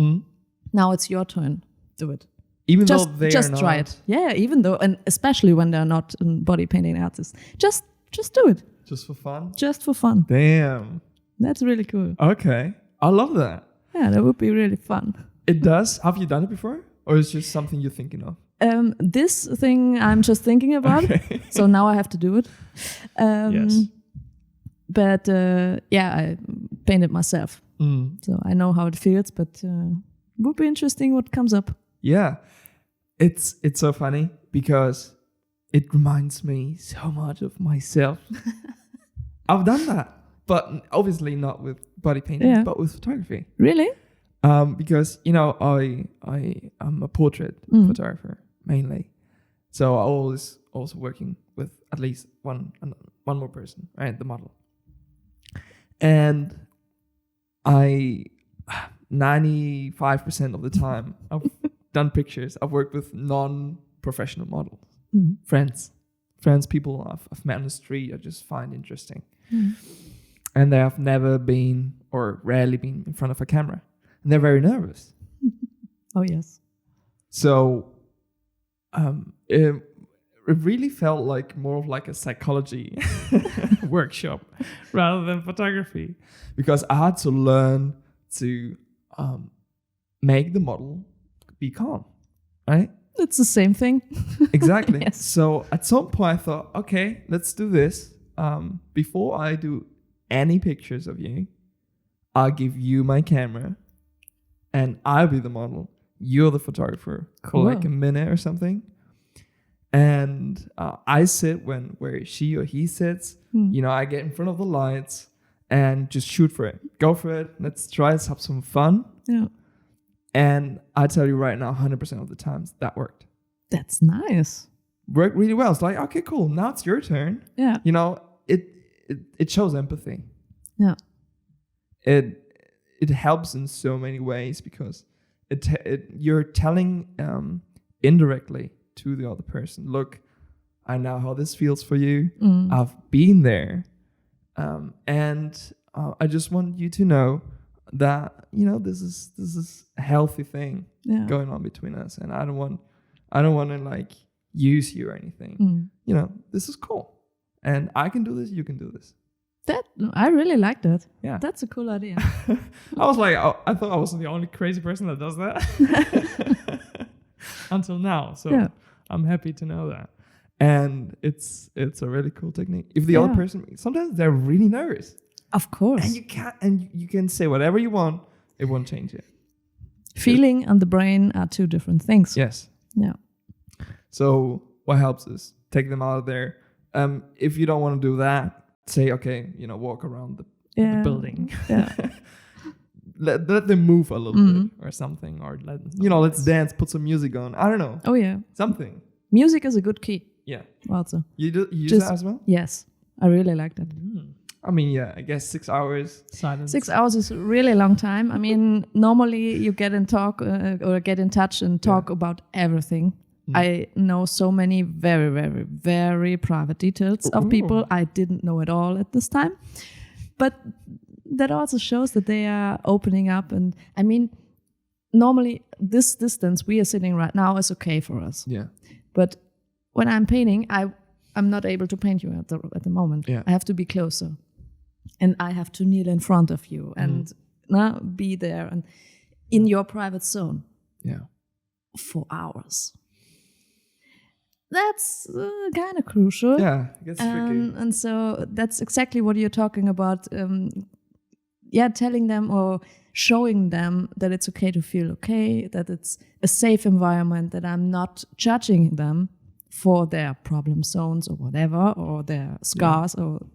Now it's your turn. Do it. Even though they just are try not, it. Yeah, even though, and especially when they're not a body painting artist, just do it. just for fun. Just for fun. Damn. That's really cool. Okay. I love that. Yeah, that would be really fun. It does. Have you done it before? Or is it just something you're thinking of? This thing I'm just thinking about. Okay. So now I have to do it. Yes. But I painted myself. So I know how it feels, but would be interesting what comes up. Yeah. It's so funny because it reminds me so much of myself. I've done that, but obviously not with body painting, but with photography. Really? Because I am a portrait photographer mainly, so I always also working with at least one more person, right? The model, and 95% of the time I've done pictures. I've worked with non-professional models, friends, people I've met on the street. I just find interesting, and they have never been or rarely been in front of a camera. And they're very nervous. Oh, yes. So it really felt like more of like a psychology Workshop rather than photography. because I had to learn to make the model be calm, right? It's the same thing. Exactly. Yes. So at some point I thought, okay, let's do this. Before I do any pictures of you, I'll give you my camera and I'll be the model. You're the photographer for like a minute or something. And I sit where she or he sits. I get in front of the lights and just shoot for it. Go for it. Let's try. Let's have some fun. Yeah. And I tell you right now, 100% of the times that worked. That's nice. Worked really well. It's like, okay, cool. Now it's your turn. Yeah. It shows empathy. Yeah. It helps in so many ways because you're telling indirectly to the other person, look, I know how this feels for you. I've been there, and I just want you to know that this is a healthy thing going on between us, and I don't want to like use you or anything. This is cool, and I can do this. You can do this. That I really like that. Yeah, That's a cool idea. I was like, I thought I was the only crazy person that does that until now. So I'm happy to know that. And it's a really cool technique. If the other person, sometimes they're really nervous. Of course. And you can say whatever you want, it won't change it. Feeling and the brain are 2 different things. Yes. Yeah. So what helps is take them out of there. If you don't want to do that, say, okay, walk around the building. Yeah. let them move a little bit or something, or let's dance, put some music on. I don't know. Oh yeah. Something. Music is a good key. Yeah. Also. You use that as well? Yes. I really like that. I mean, yeah, I guess 6 hours silence. 6 hours is a really long time. I mean, normally you get in talk or get in touch and talk about everything. I know so many very, very, very private details of people I didn't know at all at this time. But that also shows that they are opening up. And I mean, normally this distance we are sitting right now is okay for us. Yeah. But when I'm painting, I'm not able to paint you at the moment. Yeah. I have to be closer. And I have to kneel in front of you and be there and in your private zone. Yeah. For hours. That's kind of crucial. Yeah, it gets tricky. And so that's exactly what you're talking about. Telling them or showing them that it's okay to feel okay, that it's a safe environment, that I'm not judging them for their problem zones or whatever, or their scars. Or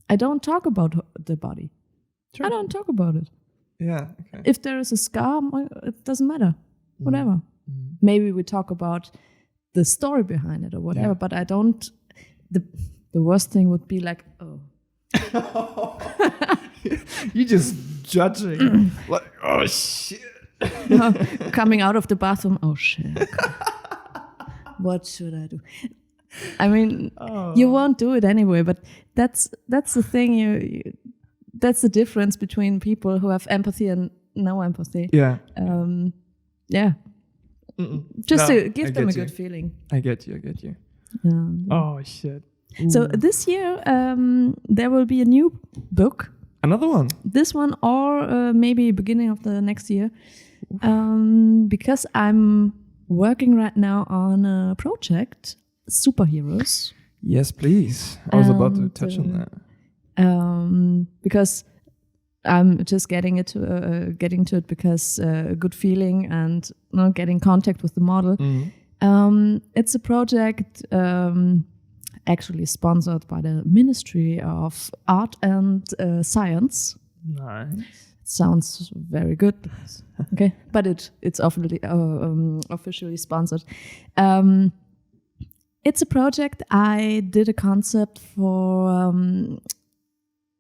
I don't talk about the body. Sure. I don't talk about it. Yeah. Okay. If there is a scar, it doesn't matter. Whatever. Maybe we talk about the story behind it or whatever, but I don't. The worst thing would be like, oh. You just judging. Like, oh shit. Coming out of the bathroom, oh shit. What should I do? I mean, you won't do it anyway, but that's the thing. That's the difference between people who have empathy and no empathy. Yeah. Yeah. Just to give them a good feeling. I get you. Oh shit. So this year there will be a new book. Another one. This one, or maybe beginning of the next year, because I'm working right now on a project, superheroes. Yes, please. I was about to touch on that. Because I'm just getting to it because a good feeling and getting contact with the model. It's a project actually sponsored by the Ministry of Art and Science. Nice. Sounds very good. Okay, but it's officially sponsored. It's a project. I did a concept for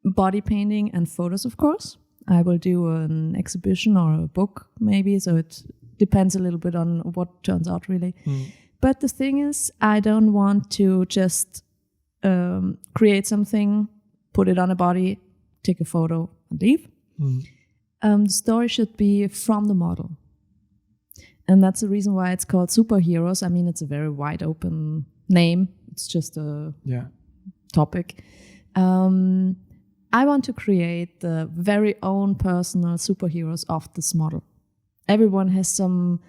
body painting and photos, of course. I will do an exhibition or a book, maybe, so it depends a little bit on what turns out, really. But the thing is, I don't want to just create something, put it on a body, take a photo, and leave. The story should be from the model. And that's the reason why it's called Superheroes. I mean, it's a very wide open name. It's just a topic. I want to create the very own personal superheroes of this model. Everyone has some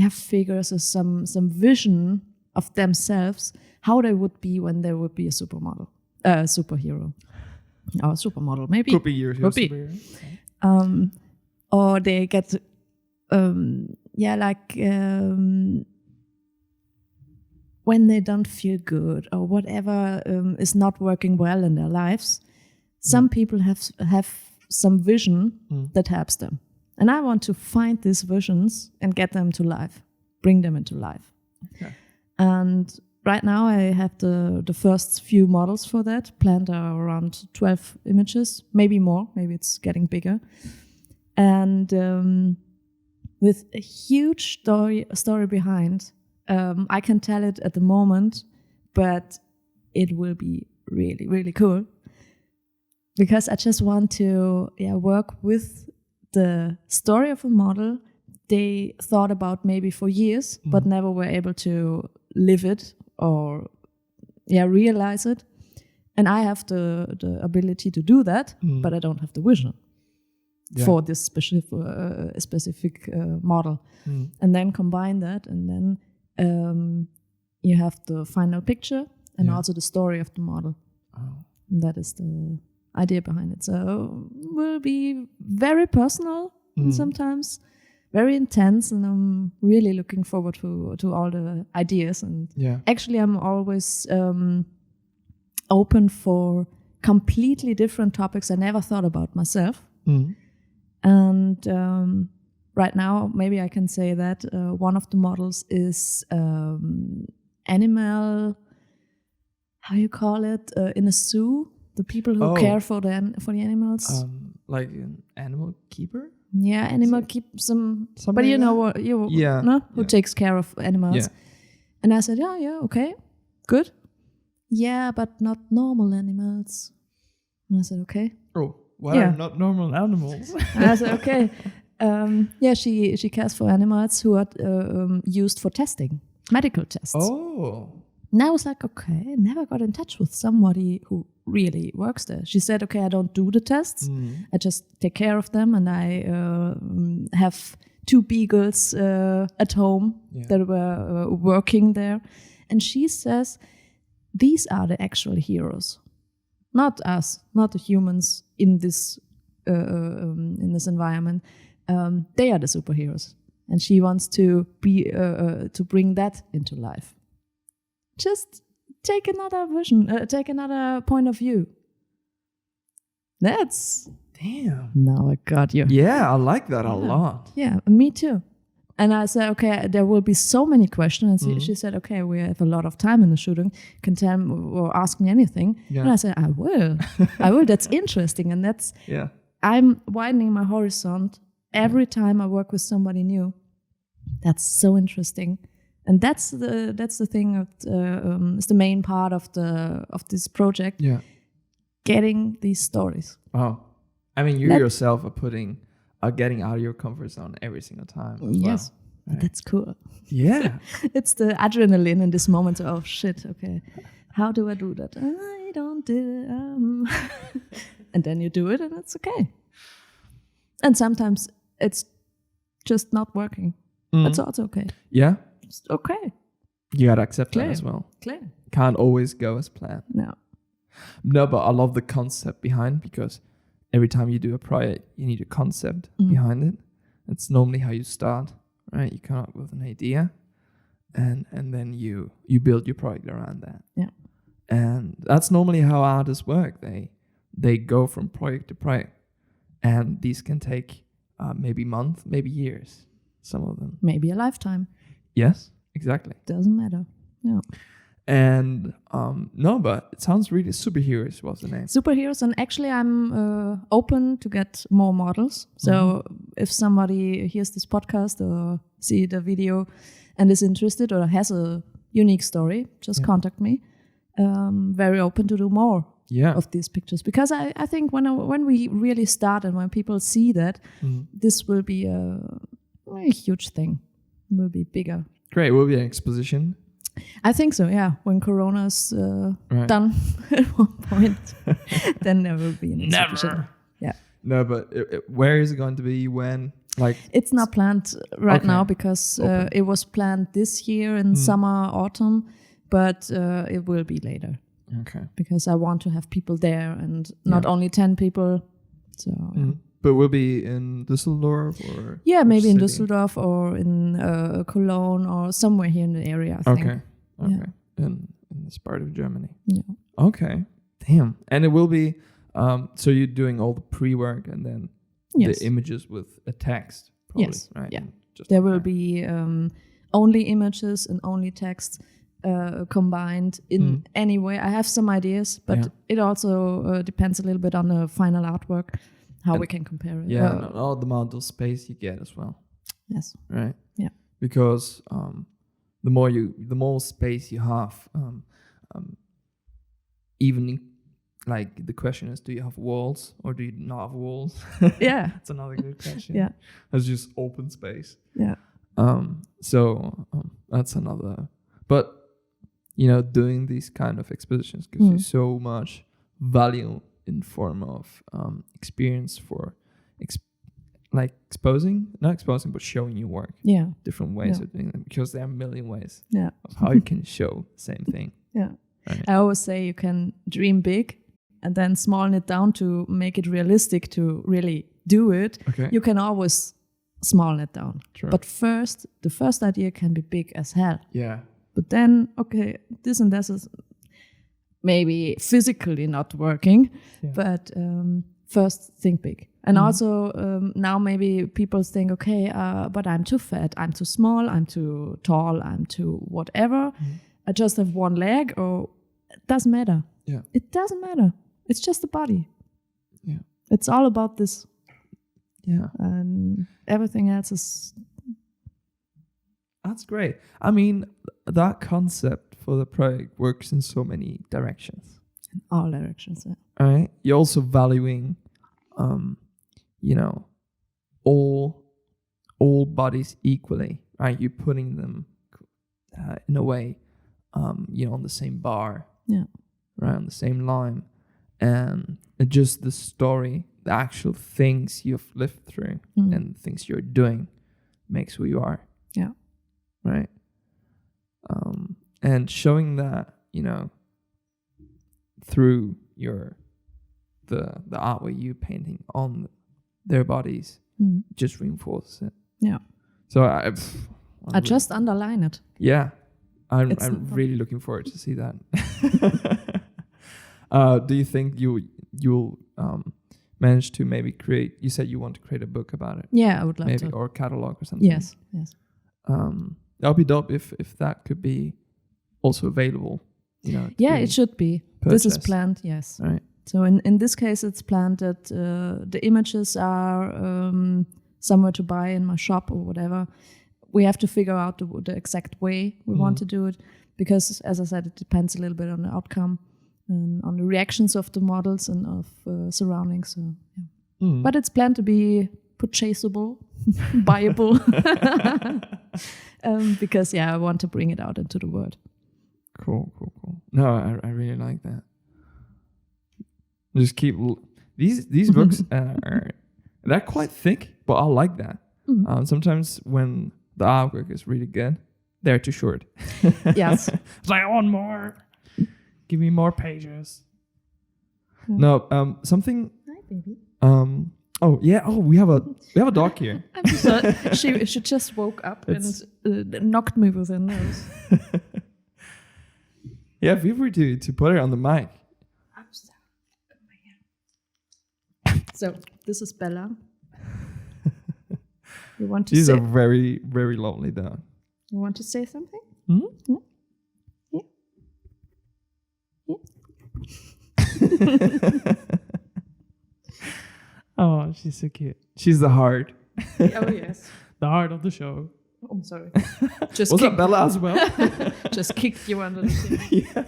figures or some vision of themselves, how they would be when they would be a superhero, or supermodel, maybe. Could be your superhero. Or they get, when they don't feel good or whatever is not working well in their lives, some people have some vision that helps them. And I want to find these visions and get them to life, bring them into life. Okay. And right now I have the first few models for that. Planned are around 12 images, maybe more, maybe it's getting bigger. And with a huge story behind. I can tell it at the moment, but it will be really, really cool. Because I just want to work with the story of a model they thought about maybe for years, but never were able to live it or realize it. And I have the ability to do that, but I don't have the vision for this specific model. And then combine that, and then you have the final picture and also the story of the model. And that is the idea behind it. So it will be very personal sometimes, very intense, and I'm really looking forward to all the ideas. And actually, I'm always open for completely different topics I never thought about myself. And right now, maybe I can say that one of the models is animal, how you call it, in a zoo, the people who care for the animals. Like an animal keeper? Yeah, animal keep some. But like you know what? Who takes care of animals? Yeah. And I said, yeah, okay, good. Yeah, but not normal animals. And I said, okay. Oh, what are not normal animals? And I said, okay. She cares for animals who are used for testing, medical tests. Oh. And I was like, okay, I never got in touch with somebody who really works there. She said, okay, I don't do the tests. I just take care of them. And I have 2 beagles at home that were working there. And she says, these are the actual heroes. Not us, not the humans in this environment. They are the superheroes. And she wants to be to bring that into life. Just take another vision, take another point of view. That's... Damn. Now I got you. Yeah, I like that a lot. Yeah, me too. And I said, okay, there will be so many questions. And she said, okay, we have a lot of time in the shooting. You can tell me or ask me anything. Yeah. And I said, I will. I will. That's interesting. And that's... Yeah. I'm widening my horizon every time I work with somebody new. That's so interesting. And that's the thing of it's the main part of this project. Yeah, getting these stories. Oh, I mean, you yourself are getting out of your comfort zone every single time. Yes, right? That's cool. Yeah, it's the adrenaline in this moment. Oh shit! Okay, how do I do that? I don't do it. And then you do it, and it's okay. And sometimes it's just not working. That's also okay. Yeah. Okay. You gotta accept that as well. Clear. Can't always go as planned. No, but I love the concept behind, because every time you do a project, you need a concept behind it. It's normally how you start, right? You come up with an idea, and then you build your project around that. Yeah. And that's normally how artists work. They go from project to project, and these can take maybe months, maybe years. Some of them. Maybe a lifetime. Yes, exactly. Doesn't matter. Yeah. And no, but it sounds really... Superheroes was the name. Superheroes, and actually I'm open to get more models. So if somebody hears this podcast or see the video and is interested or has a unique story, just contact me. Very open to do more of these pictures, because I think when we really start and when people see that, this will be a huge thing. Will be bigger. Great. Will be an exposition. I think so. Yeah. When Corona's done at one point, then there will be an exposition. Never. Yeah. No, but where is it going to be? When? Like, it's not planned right now, because it was planned this year in summer, autumn, but it will be later. Okay. Because I want to have people there, and not only 10 people. So. But we'll be in Düsseldorf or... Yeah, maybe in Düsseldorf or in Cologne or somewhere here in the area, I think. Okay. Yeah. In this part of Germany. Yeah. Okay. Damn. And it will be... so you're doing all the pre-work and then the images with a text, probably, right? Yeah. There will be only images and only text combined in any way. I have some ideas, but it also depends a little bit on the final artwork. How we can compare it. Yeah, and all the amount of space you get as well. Yes. Right? Yeah. Because the more space you have, like the question is, do you have walls or do you not have walls? Yeah. That's another good question. Yeah. It's just open space. Yeah. So that's another. But, doing these kind of expositions gives you so much value in form of experience for not exposing, but showing your work. Yeah. Different ways of doing it, because there are a million ways of how you can show the same thing. Yeah. Right. I always say you can dream big and then smallen it down to make it realistic to really do it. Okay. You can always small it down. True. But the first idea can be big as hell. Yeah. But then, okay, this and this is maybe physically not working, but first think big. And also now maybe people think, okay, but I'm too fat, I'm too small, I'm too tall, I'm too whatever. I just have one leg, or it doesn't matter. Yeah. It doesn't matter. It's just a body. Yeah. It's all about this. Yeah. And everything else is... That's great. I mean, that concept for the project works in so many directions. In all directions, yeah. All right. You're also valuing, all bodies equally, right? You're putting them in a way, on the same bar, Yeah. right, on the same line, and just the story, the actual things you've lived through, and things you're doing, makes who you are. Yeah. Right. And showing that, through the artwork you painting on their bodies, just reinforces it. Yeah. So I just underline it. Yeah, I'm really looking forward to see that. Do you think you'll manage to maybe create? You said you want to create a book about it. Yeah, I would love maybe, to. or a catalog or something. Yes. That would be dope if that could be also available. Yeah, it should be. purchased. This is planned. Yes. Right. So in this case, it's planned that the images are somewhere to buy in my shop or whatever. We have to figure out the exact way we want to do it, because, as I said, it depends a little bit on the outcome and on the reactions of the models and of surroundings. So, yeah. But it's planned to be purchasable, buyable, because I want to bring it out into the world. Cool. No, I really like that. Just keep these books they're quite thick, but I like that. Sometimes when the artwork is really good, they're too short. Yes. It's like, I want more. Give me more pages. No, something. Hi, baby. Oh yeah. Oh, we have a dog here. I'm sorry. She just woke up and knocked me with her nose. Yeah, feel free to put her on the mic. So this is Bella. You want to She's say? a very, very lovely dog. You want to say something? Hmm? Yeah. Oh, she's so cute. She's the heart. Oh yes. The heart of the show. Oh, I'm sorry. Just Was that Bella as well? just kicked you under the chin. Yeah.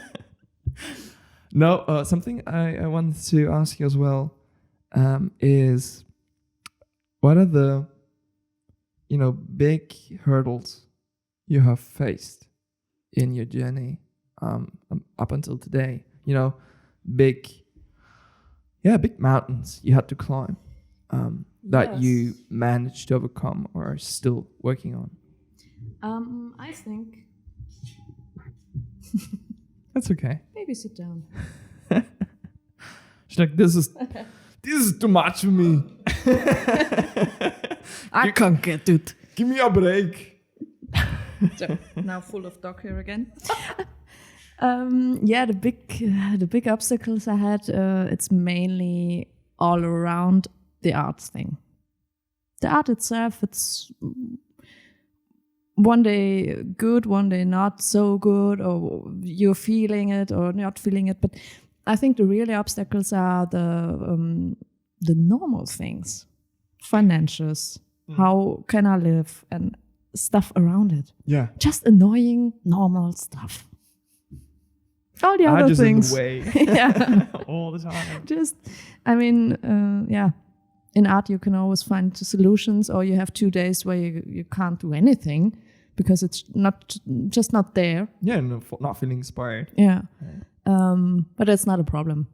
No, something I wanted to ask you as well is, what are the big hurdles you have faced in your journey up until today? Big mountains you had to climb that you managed to overcome or are still working on. I think. That's okay. Maybe sit down. She's like, this is too much for me. I can't get it. Give me a break. So now full of dog hair again. The big obstacles I had, it's mainly all around the art thing. The art itself, it's one day good, one day not so good, or you're feeling it or not feeling it. But I think the real obstacles are the normal things, financials. How can I live and stuff around it? Yeah. Just annoying, normal stuff. All the other just things. In the way. Yeah. All the time. In art, you can always find solutions, or you have 2 days where you can't do anything because it's not there. Yeah, no, not feeling inspired. Yeah. But that's not a problem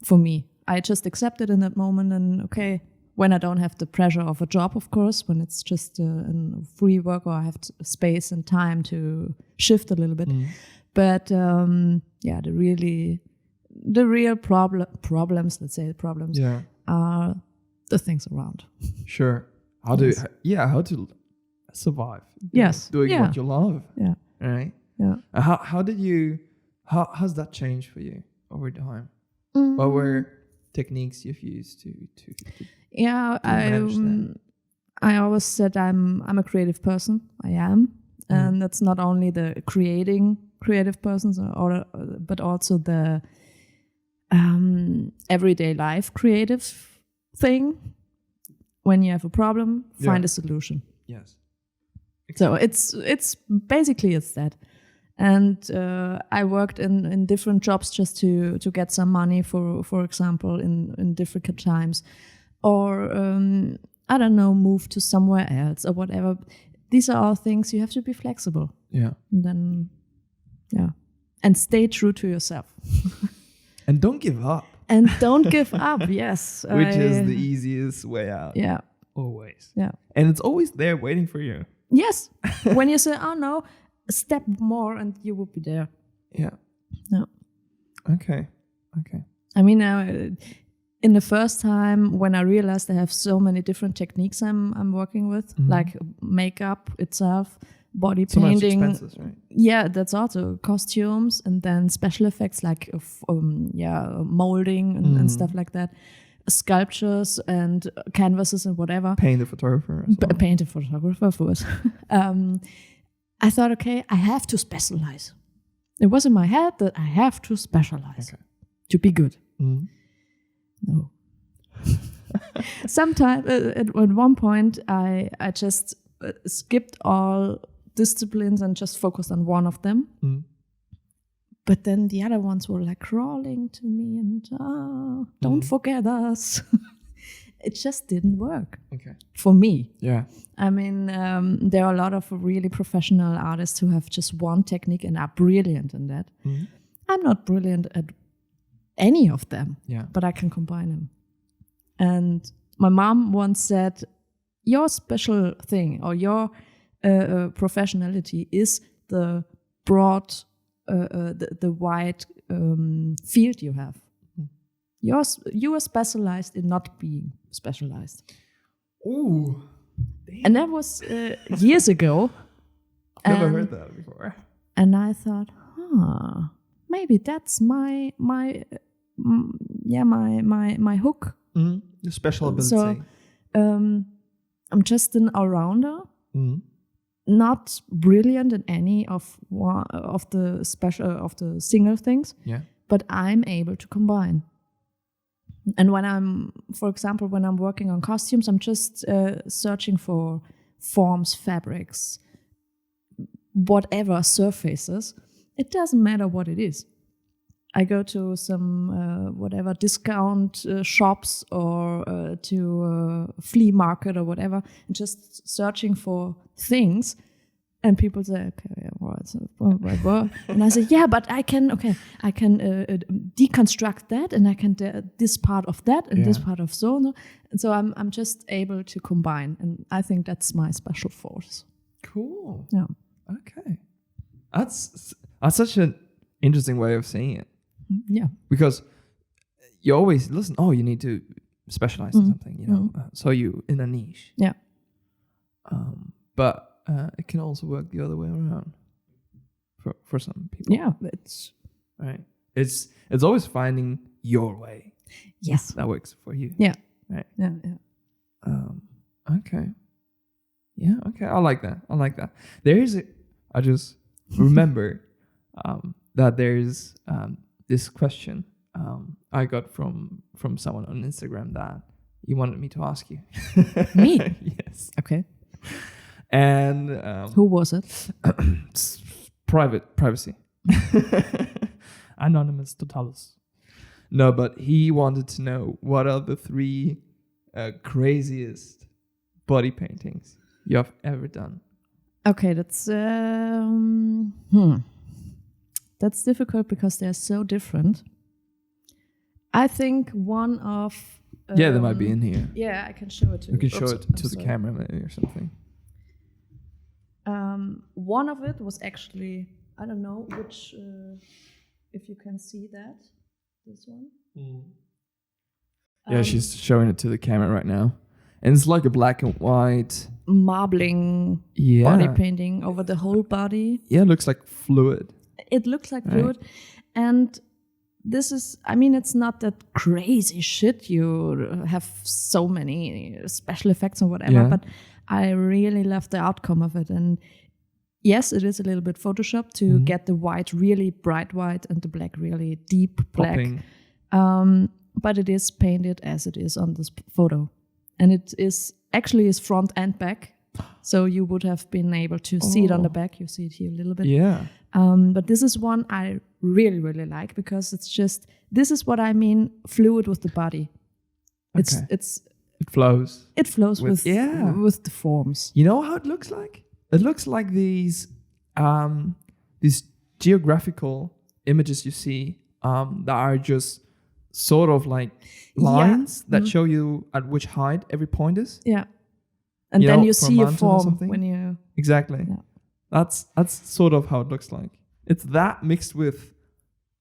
for me. I just accept it in that moment, and okay, when I don't have the pressure of a job, of course, when it's just a free work, or I have space and time to shift a little bit. But the real problems, let's say the problems, Yeah. are the things around. Sure. how to survive. Yes. Doing what you love. Yeah. Right. Yeah. How's that change for you over time? What were techniques you've used to manage that? I always said I'm a creative person. I am, and that's not only the creative persons, but also the everyday life creative thing. When you have a problem, find a solution. Yes. So it's basically that. And I worked in different jobs just to get some money, for example, in difficult times, or I don't know, move to somewhere else or whatever. These are all things you have to be flexible. Yeah. And then, and stay true to yourself. And don't give up. And don't give up. Yes, which is the easiest way out. Yeah. Always. Yeah. And it's always there waiting for you. Yes. When you say, "Oh no," a step more, and you will be there. Yeah. No. Okay. I mean, in the first time when I realized I have so many different techniques I'm working with, like makeup itself, body painting. So much expenses, right? Yeah, that's also costumes, and then special effects like molding and stuff like that, sculptures and canvases and whatever. Paint the photographer. Paint the photographer, of course. I thought, okay, I have to specialize. It was in my head that I have to specialize to be good. No. Sometimes at one point I just skipped all disciplines and just focused on one of them. But then the other ones were like crawling to me and don't forget us. It just didn't work for me. Yeah. I mean, there are a lot of really professional artists who have just one technique and are brilliant in that. I'm not brilliant at any of them, but I can combine them. And my mom once said, your special thing or your professionality is the broad, the wide field you have. You are specialized in not being specialized. Ooh. And that was years ago. Never heard that before. And I thought, maybe that's my hook. Your special ability. So I'm just an all-rounder, not brilliant in any of the single things. Yeah. But I'm able to combine. And when I'm working on costumes, I'm just searching for forms, fabrics, whatever surfaces. It doesn't matter what it is. I go to some discount shops or to a flea market or whatever, and just searching for things. And people say, okay, well. And I say, yeah, but I can deconstruct that, and I can this part of that, and this part of so. No? And so I'm just able to combine, and I think that's my special force. Cool. Yeah. Okay. That's such an interesting way of seeing it. Yeah. Because you always listen. Oh, you need to specialize in something, you know. So you in a niche. Yeah. But it can also work the other way around for some people. Yeah, it's right. It's always finding your way. Yes, that works for you. Yeah. Right. Yeah. Okay. Yeah. Okay. I like that. I just remember that there's this question I got from someone on Instagram that you wanted me to ask you. Me? Yes. Okay. And who was it? Privacy. Anonymous totalis. No, but he wanted to know what are the 3 craziest body paintings you have ever done. Okay, that's difficult because they're so different. I think one of they might be in here. Yeah, I can show it to you. You can show it to the camera maybe or something. One of it was actually, I don't know which, if you can see that, this one. Yeah, she's showing it to the camera right now. And it's like a black and white marbling body painting over the whole body. Yeah, it looks like fluid. It looks like fluid. And this is, I mean, it's not that crazy shit. You have so many special effects or whatever, but I really love the outcome of it. And yes, it is a little bit Photoshop to get the white really bright white and the black really deep black. But it is painted as it is on this photo. And it is actually is front and back. So you would have been able to see it on the back. You see it here a little bit. Yeah. But this is one I really, really like because it's just, this is what I mean, fluid with the body. It flows. It flows with the forms. You know how it looks like? It looks like these geographical images you see that are just sort of like lines that show you at which height every point is. Yeah. And then you see your form when you... Exactly. Yeah. That's sort of how it looks like. It's that mixed with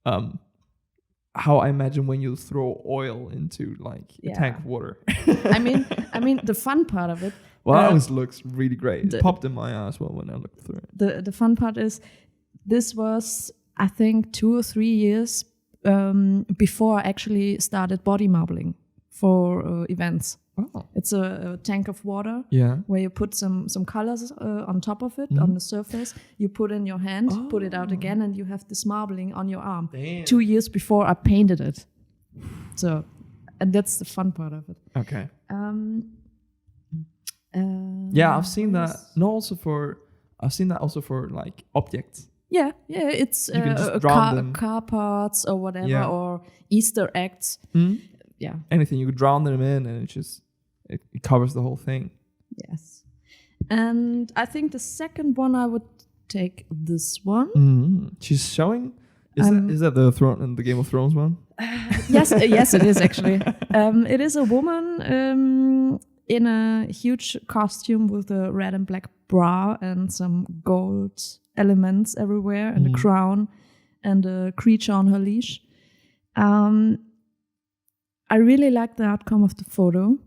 how I imagine when you throw oil into like a tank of water. I mean, the fun part of it... Well, that always looks really great. It popped in my eye as well when I looked through it. The fun part is, this was, I think, 2 or 3 years before I actually started body marbling for events. Oh. It's a tank of water where you put some colors on top of it, on the surface. You put in your hand, put it out again, and you have this marbling on your arm. Damn. 2 years before I painted it. So, and that's the fun part of it. Okay. I've seen that. I've seen that also for like objects. Yeah, it's you can just draw them. Car parts or whatever, or Easter eggs. Yeah, anything you could drown them in, and it covers the whole thing. Yes, and I think the second one I would take this one. She's showing. Is that the throne in the Game of Thrones one? Yes, it is actually. It is a woman in a huge costume with a red and black bra and some gold elements everywhere, and a crown and a creature on her leash. I really like the outcome of the photo,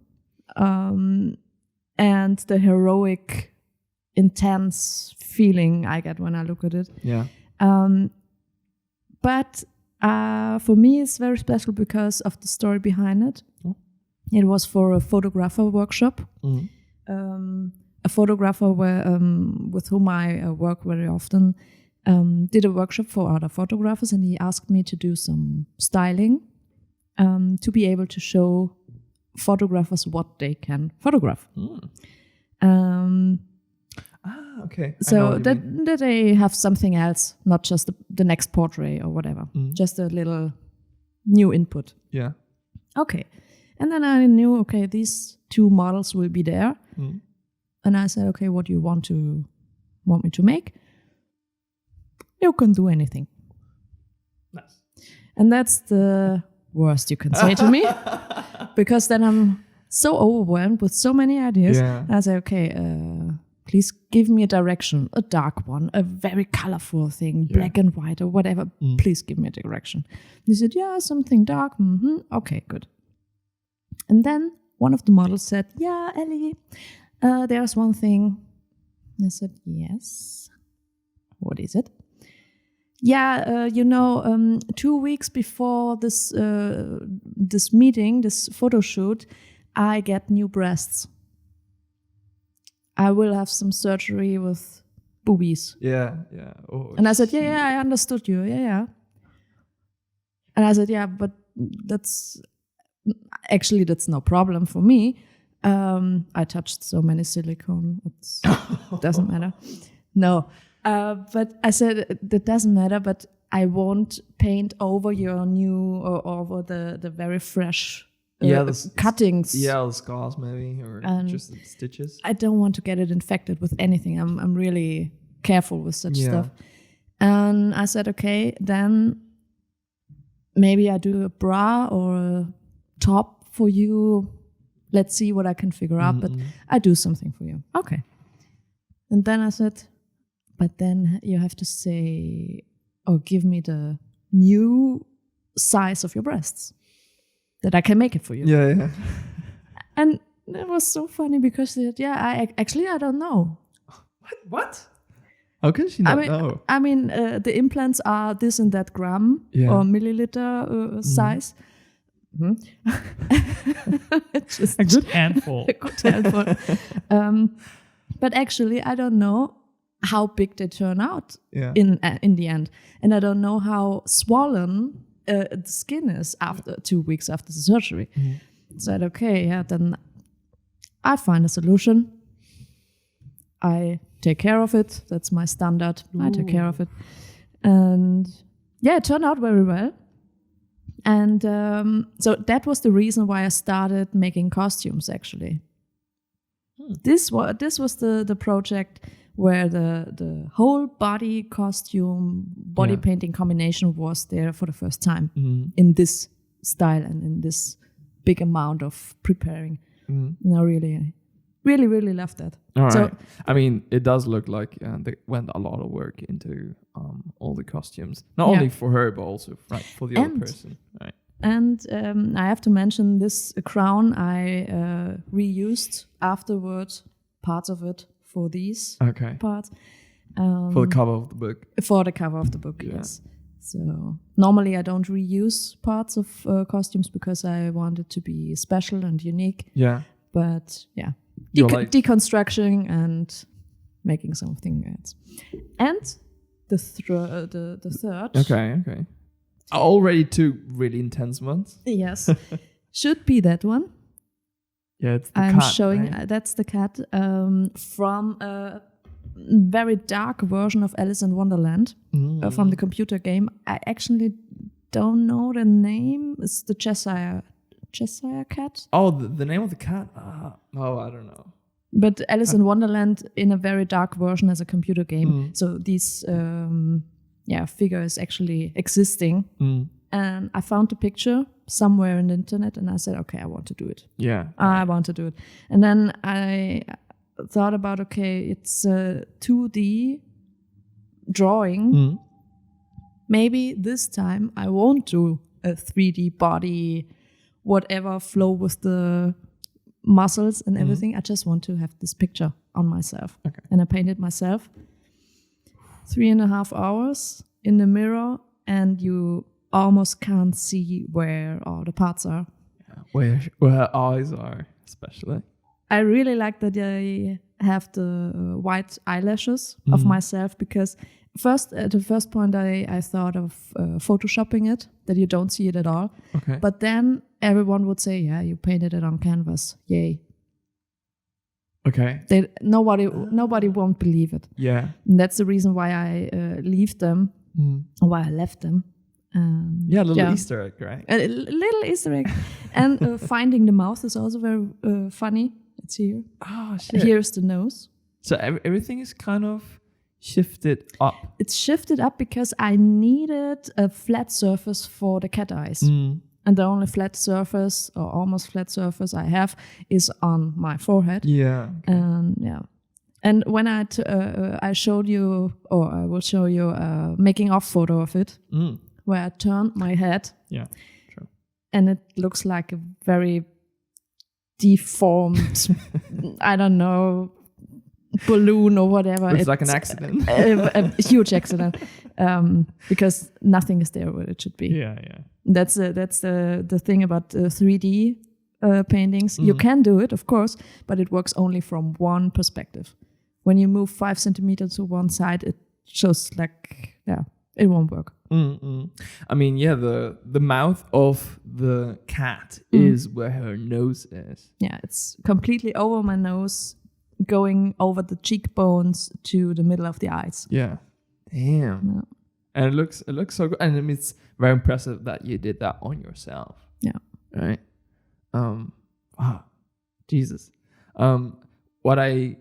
and the heroic, intense feeling I get when I look at it. Yeah. But for me, it's very special because of the story behind it. Oh. It was for a photographer workshop. A photographer with whom I work very often did a workshop for other photographers, and he asked me to do some styling to be able to show photographers what they can photograph. Okay. So that they have something else, not just the next portrait or whatever, just a little new input. Yeah. Okay. And then I knew, okay, these 2 models will be there. And I said, okay, what do you want me to make? You can do anything. Nice. And that's the worst you can say to me, because then I'm so overwhelmed with so many ideas. Yeah. I say, okay, please give me a direction, a dark one, a very colorful thing, black and white or whatever. Please give me a direction. He said, yeah, something dark. Okay, good. And then one of the models said, yeah, Ellie, there's one thing. I said, yes. What is it? Yeah, 2 weeks before this meeting, this photo shoot, I get new breasts. I will have some surgery with boobies. Yeah. Oh, and I said, yeah, I understood you. Yeah. And I said, yeah, but that's no problem for me. I touched so many silicone, it doesn't matter. No. But I said, that doesn't matter, but I won't paint over your new or over the very fresh cuttings. Yeah, the scars maybe, or just the stitches. I don't want to get it infected with anything. I'm really careful with such stuff. And I said, okay, then maybe I do a bra or a top for you. Let's see what I can figure out, but I do something for you. Okay. And then I said, but then you have to say, or give me the new size of your breasts, that I can make it for you. Yeah. And it was so funny because she said, I don't know. What? How can she not know? I mean, the implants are this and that gram or milliliter size. Just a good handful. A good handful. But actually, I don't know how big they turn out in the end, and I don't know how swollen the skin is after 2 weeks after the surgery. Said, okay, then I find a solution. I take care of it. That's my standard. I take care of it. And it turned out very well. And so that was the reason why I started making costumes, actually. This was the project where the whole body costume, body painting combination was there for the first time in this style and in this big amount of preparing. And I really loved that. All right. I mean, it does look like they went a lot of work into all the costumes, not only for her but also for the other person. Right. And I have to mention this crown I reused afterwards, parts of it for these parts. For the cover of the book. For the cover of the book, yes. So normally I don't reuse parts of costumes because I want it to be special and unique. Yeah. But deconstructing and making something else. And the third. Okay. Already 2 really intense ones. Yes. Should be that one. Yeah, it's the I'm cat, showing, right? That's the cat from a very dark version of Alice in Wonderland from the computer game. I actually don't know the name. It's the Cheshire cat. Oh, the name of the cat? I don't know. But Alice in Wonderland in a very dark version as a computer game. So these figure is actually existing. And I found the picture somewhere on the internet and I said, okay, I want to do it. Yeah. I want to do it. And then I thought about, okay, it's a 2D drawing. Maybe this time I won't do a 3D body, whatever, flow with the muscles and everything. I just want to have this picture on myself. Okay. And I painted myself 3.5 hours in the mirror, and you almost can't see where all the parts are. Yeah. Where her eyes are, especially. I really like that I have the white eyelashes of myself, because at the first point I thought of photoshopping it, that you don't see it at all. Okay. But then everyone would say, yeah, you painted it on canvas. Yay. Okay. Nobody won't believe it. Yeah. And that's the reason why I left them. Yeah, a little Easter egg, right? A little Easter egg. And finding the mouth is also very funny. It's here. Oh, shit. Here's the nose. So everything is kind of shifted up. It's shifted up because I needed a flat surface for the cat eyes. And the only flat surface, or almost flat surface I have, is on my forehead. Yeah. Okay. And when I showed you, or I will show you a making of photo of it, where I turned my head. Yeah, true. And it looks like a very deformed, I don't know, balloon or whatever. It's like an accident. A huge accident. Because nothing is there where it should be. Yeah. That's the thing about 3D paintings. You can do it, of course, but it works only from one perspective. When you move 5 centimeters to one side, it just it won't work. I mean, the mouth of the cat is where her nose is. Yeah, it's completely over my nose, going over the cheekbones to the middle of the eyes. Yeah. Damn. Yeah. And it looks so good. And I mean, it's very impressive that you did that on yourself. Yeah. Right. Wow. Jesus. What I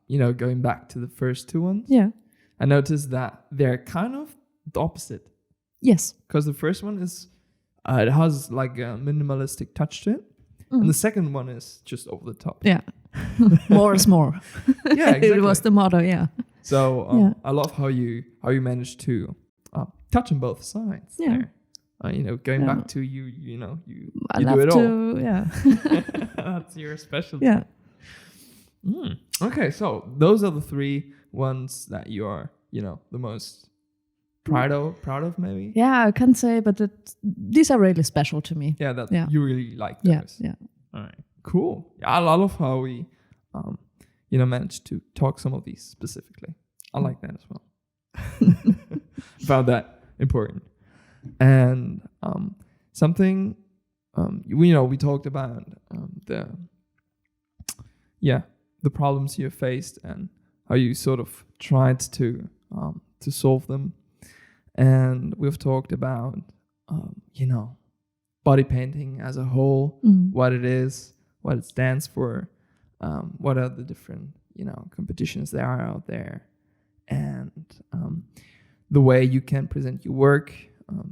going back to the first 2 ones. Yeah. I noticed that they're kind of the opposite. Yes. Because the first one is it has like a minimalistic touch to it. And the second one is just over the top. Yeah. More is more. Yeah, exactly. It was the motto, yeah. So I love how you managed to touch on both sides. Yeah. There. going back to you I do love it all. to, yeah. That's your specialty. Yeah. Okay, so those are the 3 ones that you are, the most proud of maybe. Yeah, I can say, but these are really special to me. Yeah, you really like those. Yeah. All right, cool. Yeah, I love how we, managed to talk some of these specifically. I like that as well. Found that important. And something, we talked about the problems you faced and how you sort of tried to solve them. And we've talked about, body painting as a whole, what it is, what it stands for, what are the different, competitions there are out there, and the way you can present your work,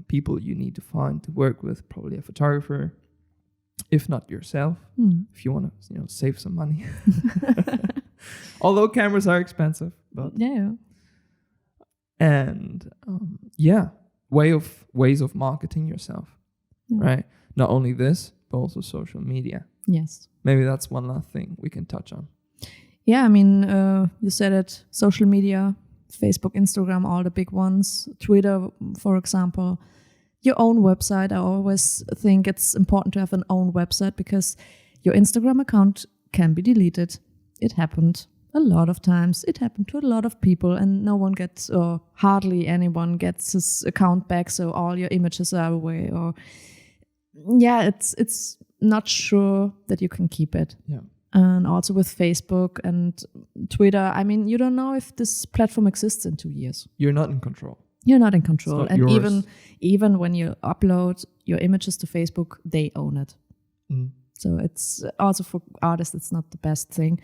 people you need to find to work with, probably a photographer, if not yourself, if you want to, save some money. Although cameras are expensive, but yeah. And ways of marketing yourself, right? Not only this, but also social media. Yes. Maybe that's one last thing we can touch on. Yeah, I mean, you said it, social media, Facebook, Instagram, all the big ones, Twitter, for example, your own website. I always think it's important to have an own website because your Instagram account can be deleted. It happened a lot of times. It happened to a lot of people, and no one gets, or hardly anyone gets his account back, so all your images are away. Or it's not sure that you can keep it. Yeah. And also with Facebook and Twitter, I mean, you don't know if this platform exists in 2 years. You're not in control. You're not in control. It's not And yours. even when you upload your images to Facebook, they own it. So it's also for artists, it's not the best thing.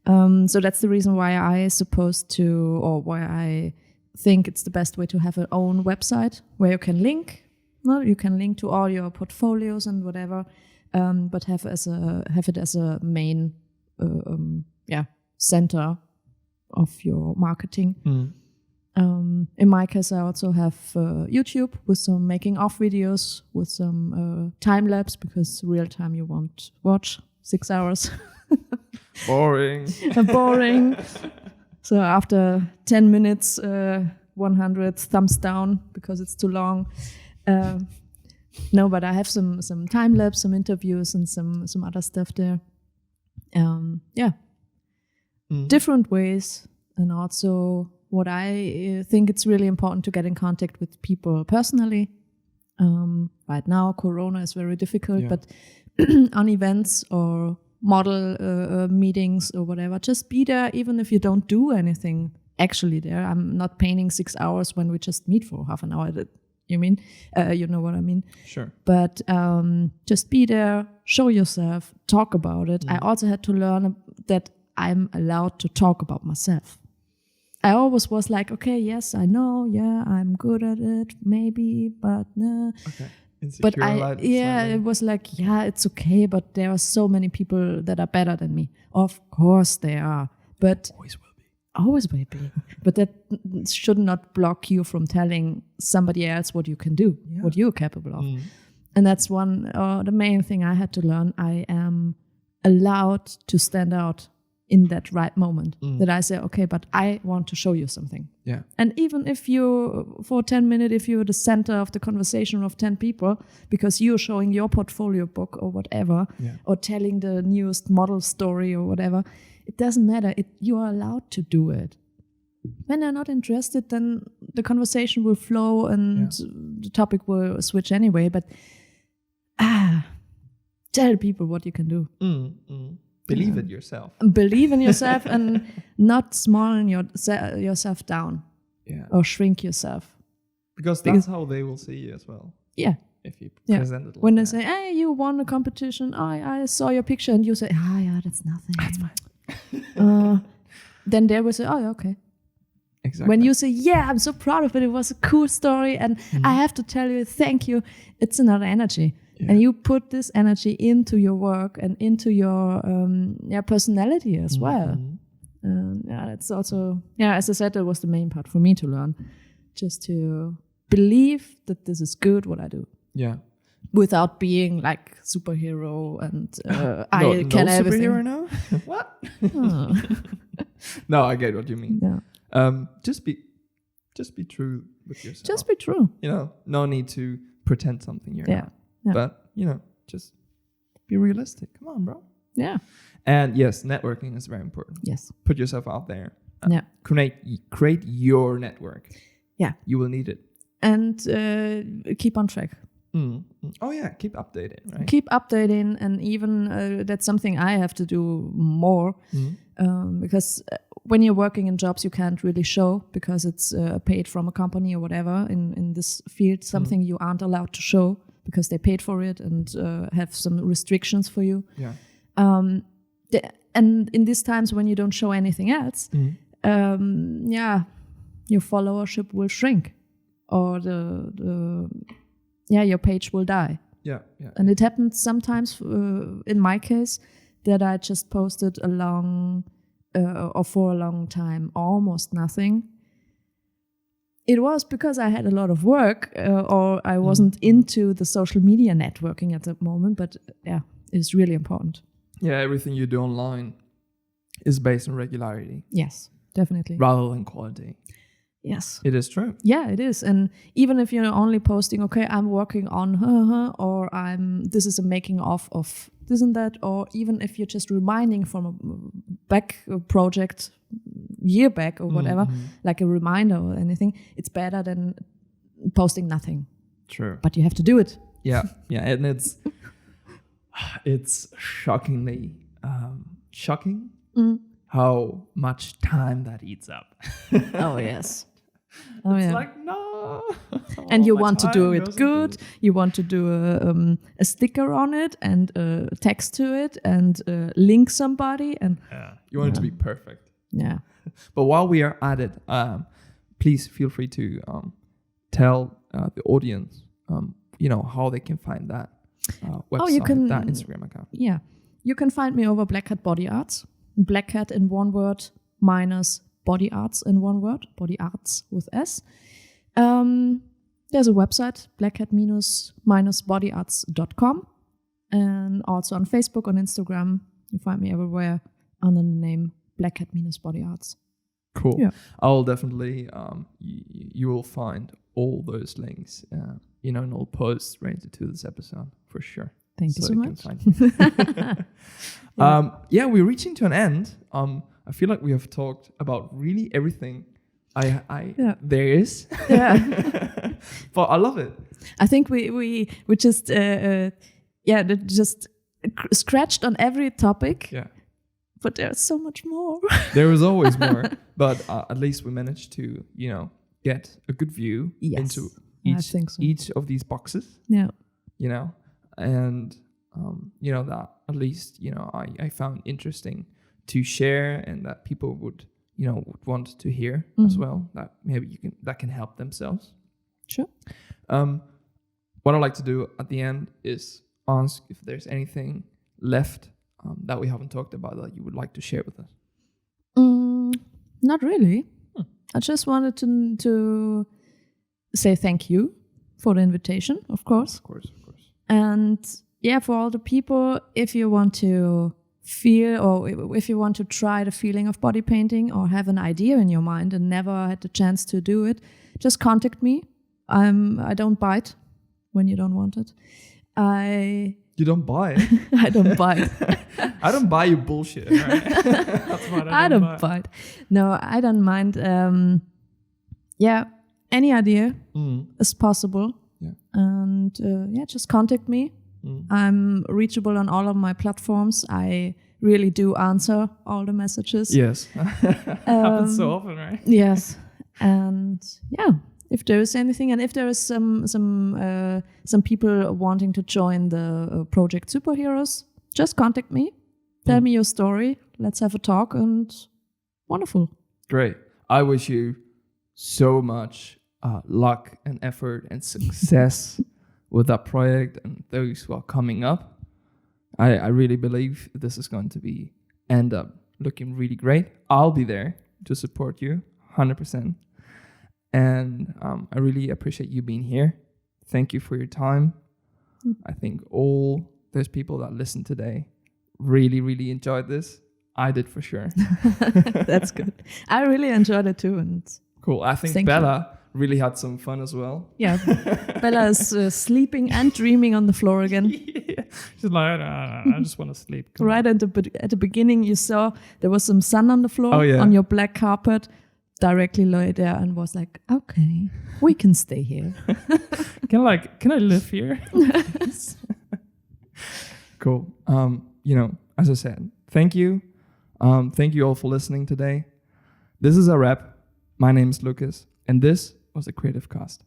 So that's the reason why why I think it's the best way to have an own website where you can link. Well, you can link to all your portfolios and whatever, but have it as a main center of your marketing. In my case, I also have YouTube with some making of videos, with some time lapse, because real time you won't watch 6 hours. Boring. Boring. So after 10 minutes, 100 thumbs down because it's too long. No, but I have some time lapse, some interviews, and some other stuff there. Different ways, and also what I think it's really important to get in contact with people personally. Right now, Corona is very difficult, but on events or model meetings or whatever, just be there, even if you don't do anything actually there. I'm not painting 6 hours when we just meet for half an hour. You mean? You know what I mean? Sure. But just be there, show yourself, talk about it. I also had to learn that I'm allowed to talk about myself. I always was like, okay, yes, I know, I'm good at it, maybe, but no. Okay. But it was like, it's okay, but there are so many people that are better than me. Of course there are, but always will be. But that should not block you from telling somebody else what you can do, what you're capable of. And that's the main thing I had to learn. I am allowed to stand out in that right moment, that I say, okay, but I want to show you something. Yeah. And even if for 10 minutes, if you're the center of the conversation of 10 people, because you're showing your portfolio book or whatever, or telling the newest model story or whatever, it doesn't matter. You are allowed to do it. When they're not interested, then the conversation will flow and the topic will switch anyway. But tell people what you can do. Believe it yourself. Believe in yourself and not smallen yourself down or shrink yourself. Because that's how they will see you as well. Yeah. If you present it like when they that. say, hey, you won a competition, I saw your picture, and you say, that's nothing. That's fine. Then they will say, oh, yeah, okay. Exactly. When you say, I'm so proud of it, it was a cool story, and I have to tell you, thank you, it's another energy. Yeah. And you put this energy into your work and into your personality as well. That's also, as I said, that was the main part for me to learn. Just to believe that this is good, what I do. Yeah. without being like superhero and No everything. superhero now? What? Oh. No, I get what you mean. Yeah. Just be true with yourself. Just be true. No need to pretend something you're Yeah. not. Yeah. But just be realistic. Come on, bro. Yeah. And yes, networking is very important. Yes. Put yourself out there. Yeah. Create your network. Yeah. You will need it. And keep on track. Oh yeah, keep updated, right? Keep updating, and even that's something I have to do more, because when you're working in jobs you can't really show because it's paid from a company or whatever in this field, something you aren't allowed to show because they paid for it and have some restrictions for you. Yeah. And in these times when you don't show anything else, your followership will shrink, or your page will die. Yeah. And it happens sometimes, in my case, that I just posted for a long time, almost nothing. It was because I had a lot of work, or I wasn't into the social media networking at that moment, but it's really important. Yeah, everything you do online is based on regularity. Yes, definitely. Rather than quality. Yes. It is true. Yeah, it is. And even if you're only posting, okay, I'm working on or this is a making of this and that, or even if you're just reminding from a project year back or whatever, like a reminder or anything, it's better than posting nothing. True. But you have to do it. Yeah. And it's shockingly shocking how much time that eats up. Oh, yes. It's like, no. And you want to do it good. You want to do a sticker on it and text to it and link somebody. And you want it to be perfect. Yeah. But while we are at it, please feel free to tell the audience, how they can find that website, that Instagram account. Yeah. You can find me over Black Hat Body Arts. Black Hat in one word minus Body Arts in one word, Body Arts with S. There's a website, blackhat-bodyarts.com, and also on Facebook, on Instagram. You find me everywhere under the name Black Hat-Body Arts. Cool. Yeah. I'll definitely, you will find all those links, in all posts related to this episode for sure. Thank you so much. We're reaching to an end. I feel like we have talked about really everything there is. Yeah. But I love it. I think we just just scratched on every topic. Yeah. But there's so much more. There is always more. But at least we managed to, get a good view into each of these boxes. Yeah. And that at least I found interesting to share, and that people would want to hear as well, that maybe that can help themselves. Sure. What I like to do at the end is ask if there's anything left that we haven't talked about that you would like to share with us. Not really. I just wanted to say thank you for the invitation, of course. Of course. And for all the people, if you want to feel, or if you want to try the feeling of body painting, or have an idea in your mind and never had the chance to do it, just contact me. I don't bite when you don't want it. You don't buy it? I don't bite. I don't buy your bullshit, right? That's what I don't bite. No, I don't mind. Any idea is possible. Yeah. And just contact me. I'm reachable on all of my platforms. I really do answer all the messages. Yes. Happens so often, right? Yes. And if there is anything, and if there is some people wanting to join the project Superheroes, just contact me. Tell me your story. Let's have a talk, and wonderful. Great. I wish you so much luck and effort and success with that project and those who are coming up. I really believe this is going to end up looking really great. I'll be there to support you 100%. And I really appreciate you being here. Thank you for your time. I think all those people that listened today really, really enjoyed this. I did for sure. That's good. I really enjoyed it too. And Cool. I think Thank Bella really had some fun as well. yeah, Bella is sleeping and dreaming on the floor again. Yeah. She's like, I just want to sleep. Come Right at the beginning, you saw there was some sun on the floor Oh, yeah. on your black carpet. Directly lay there and was like, okay, we can stay here. on. Can I live here? Cool. As I said, thank you. Thank you all for listening today. This is a wrap. My name is Lucas, and this was the Creative Cast.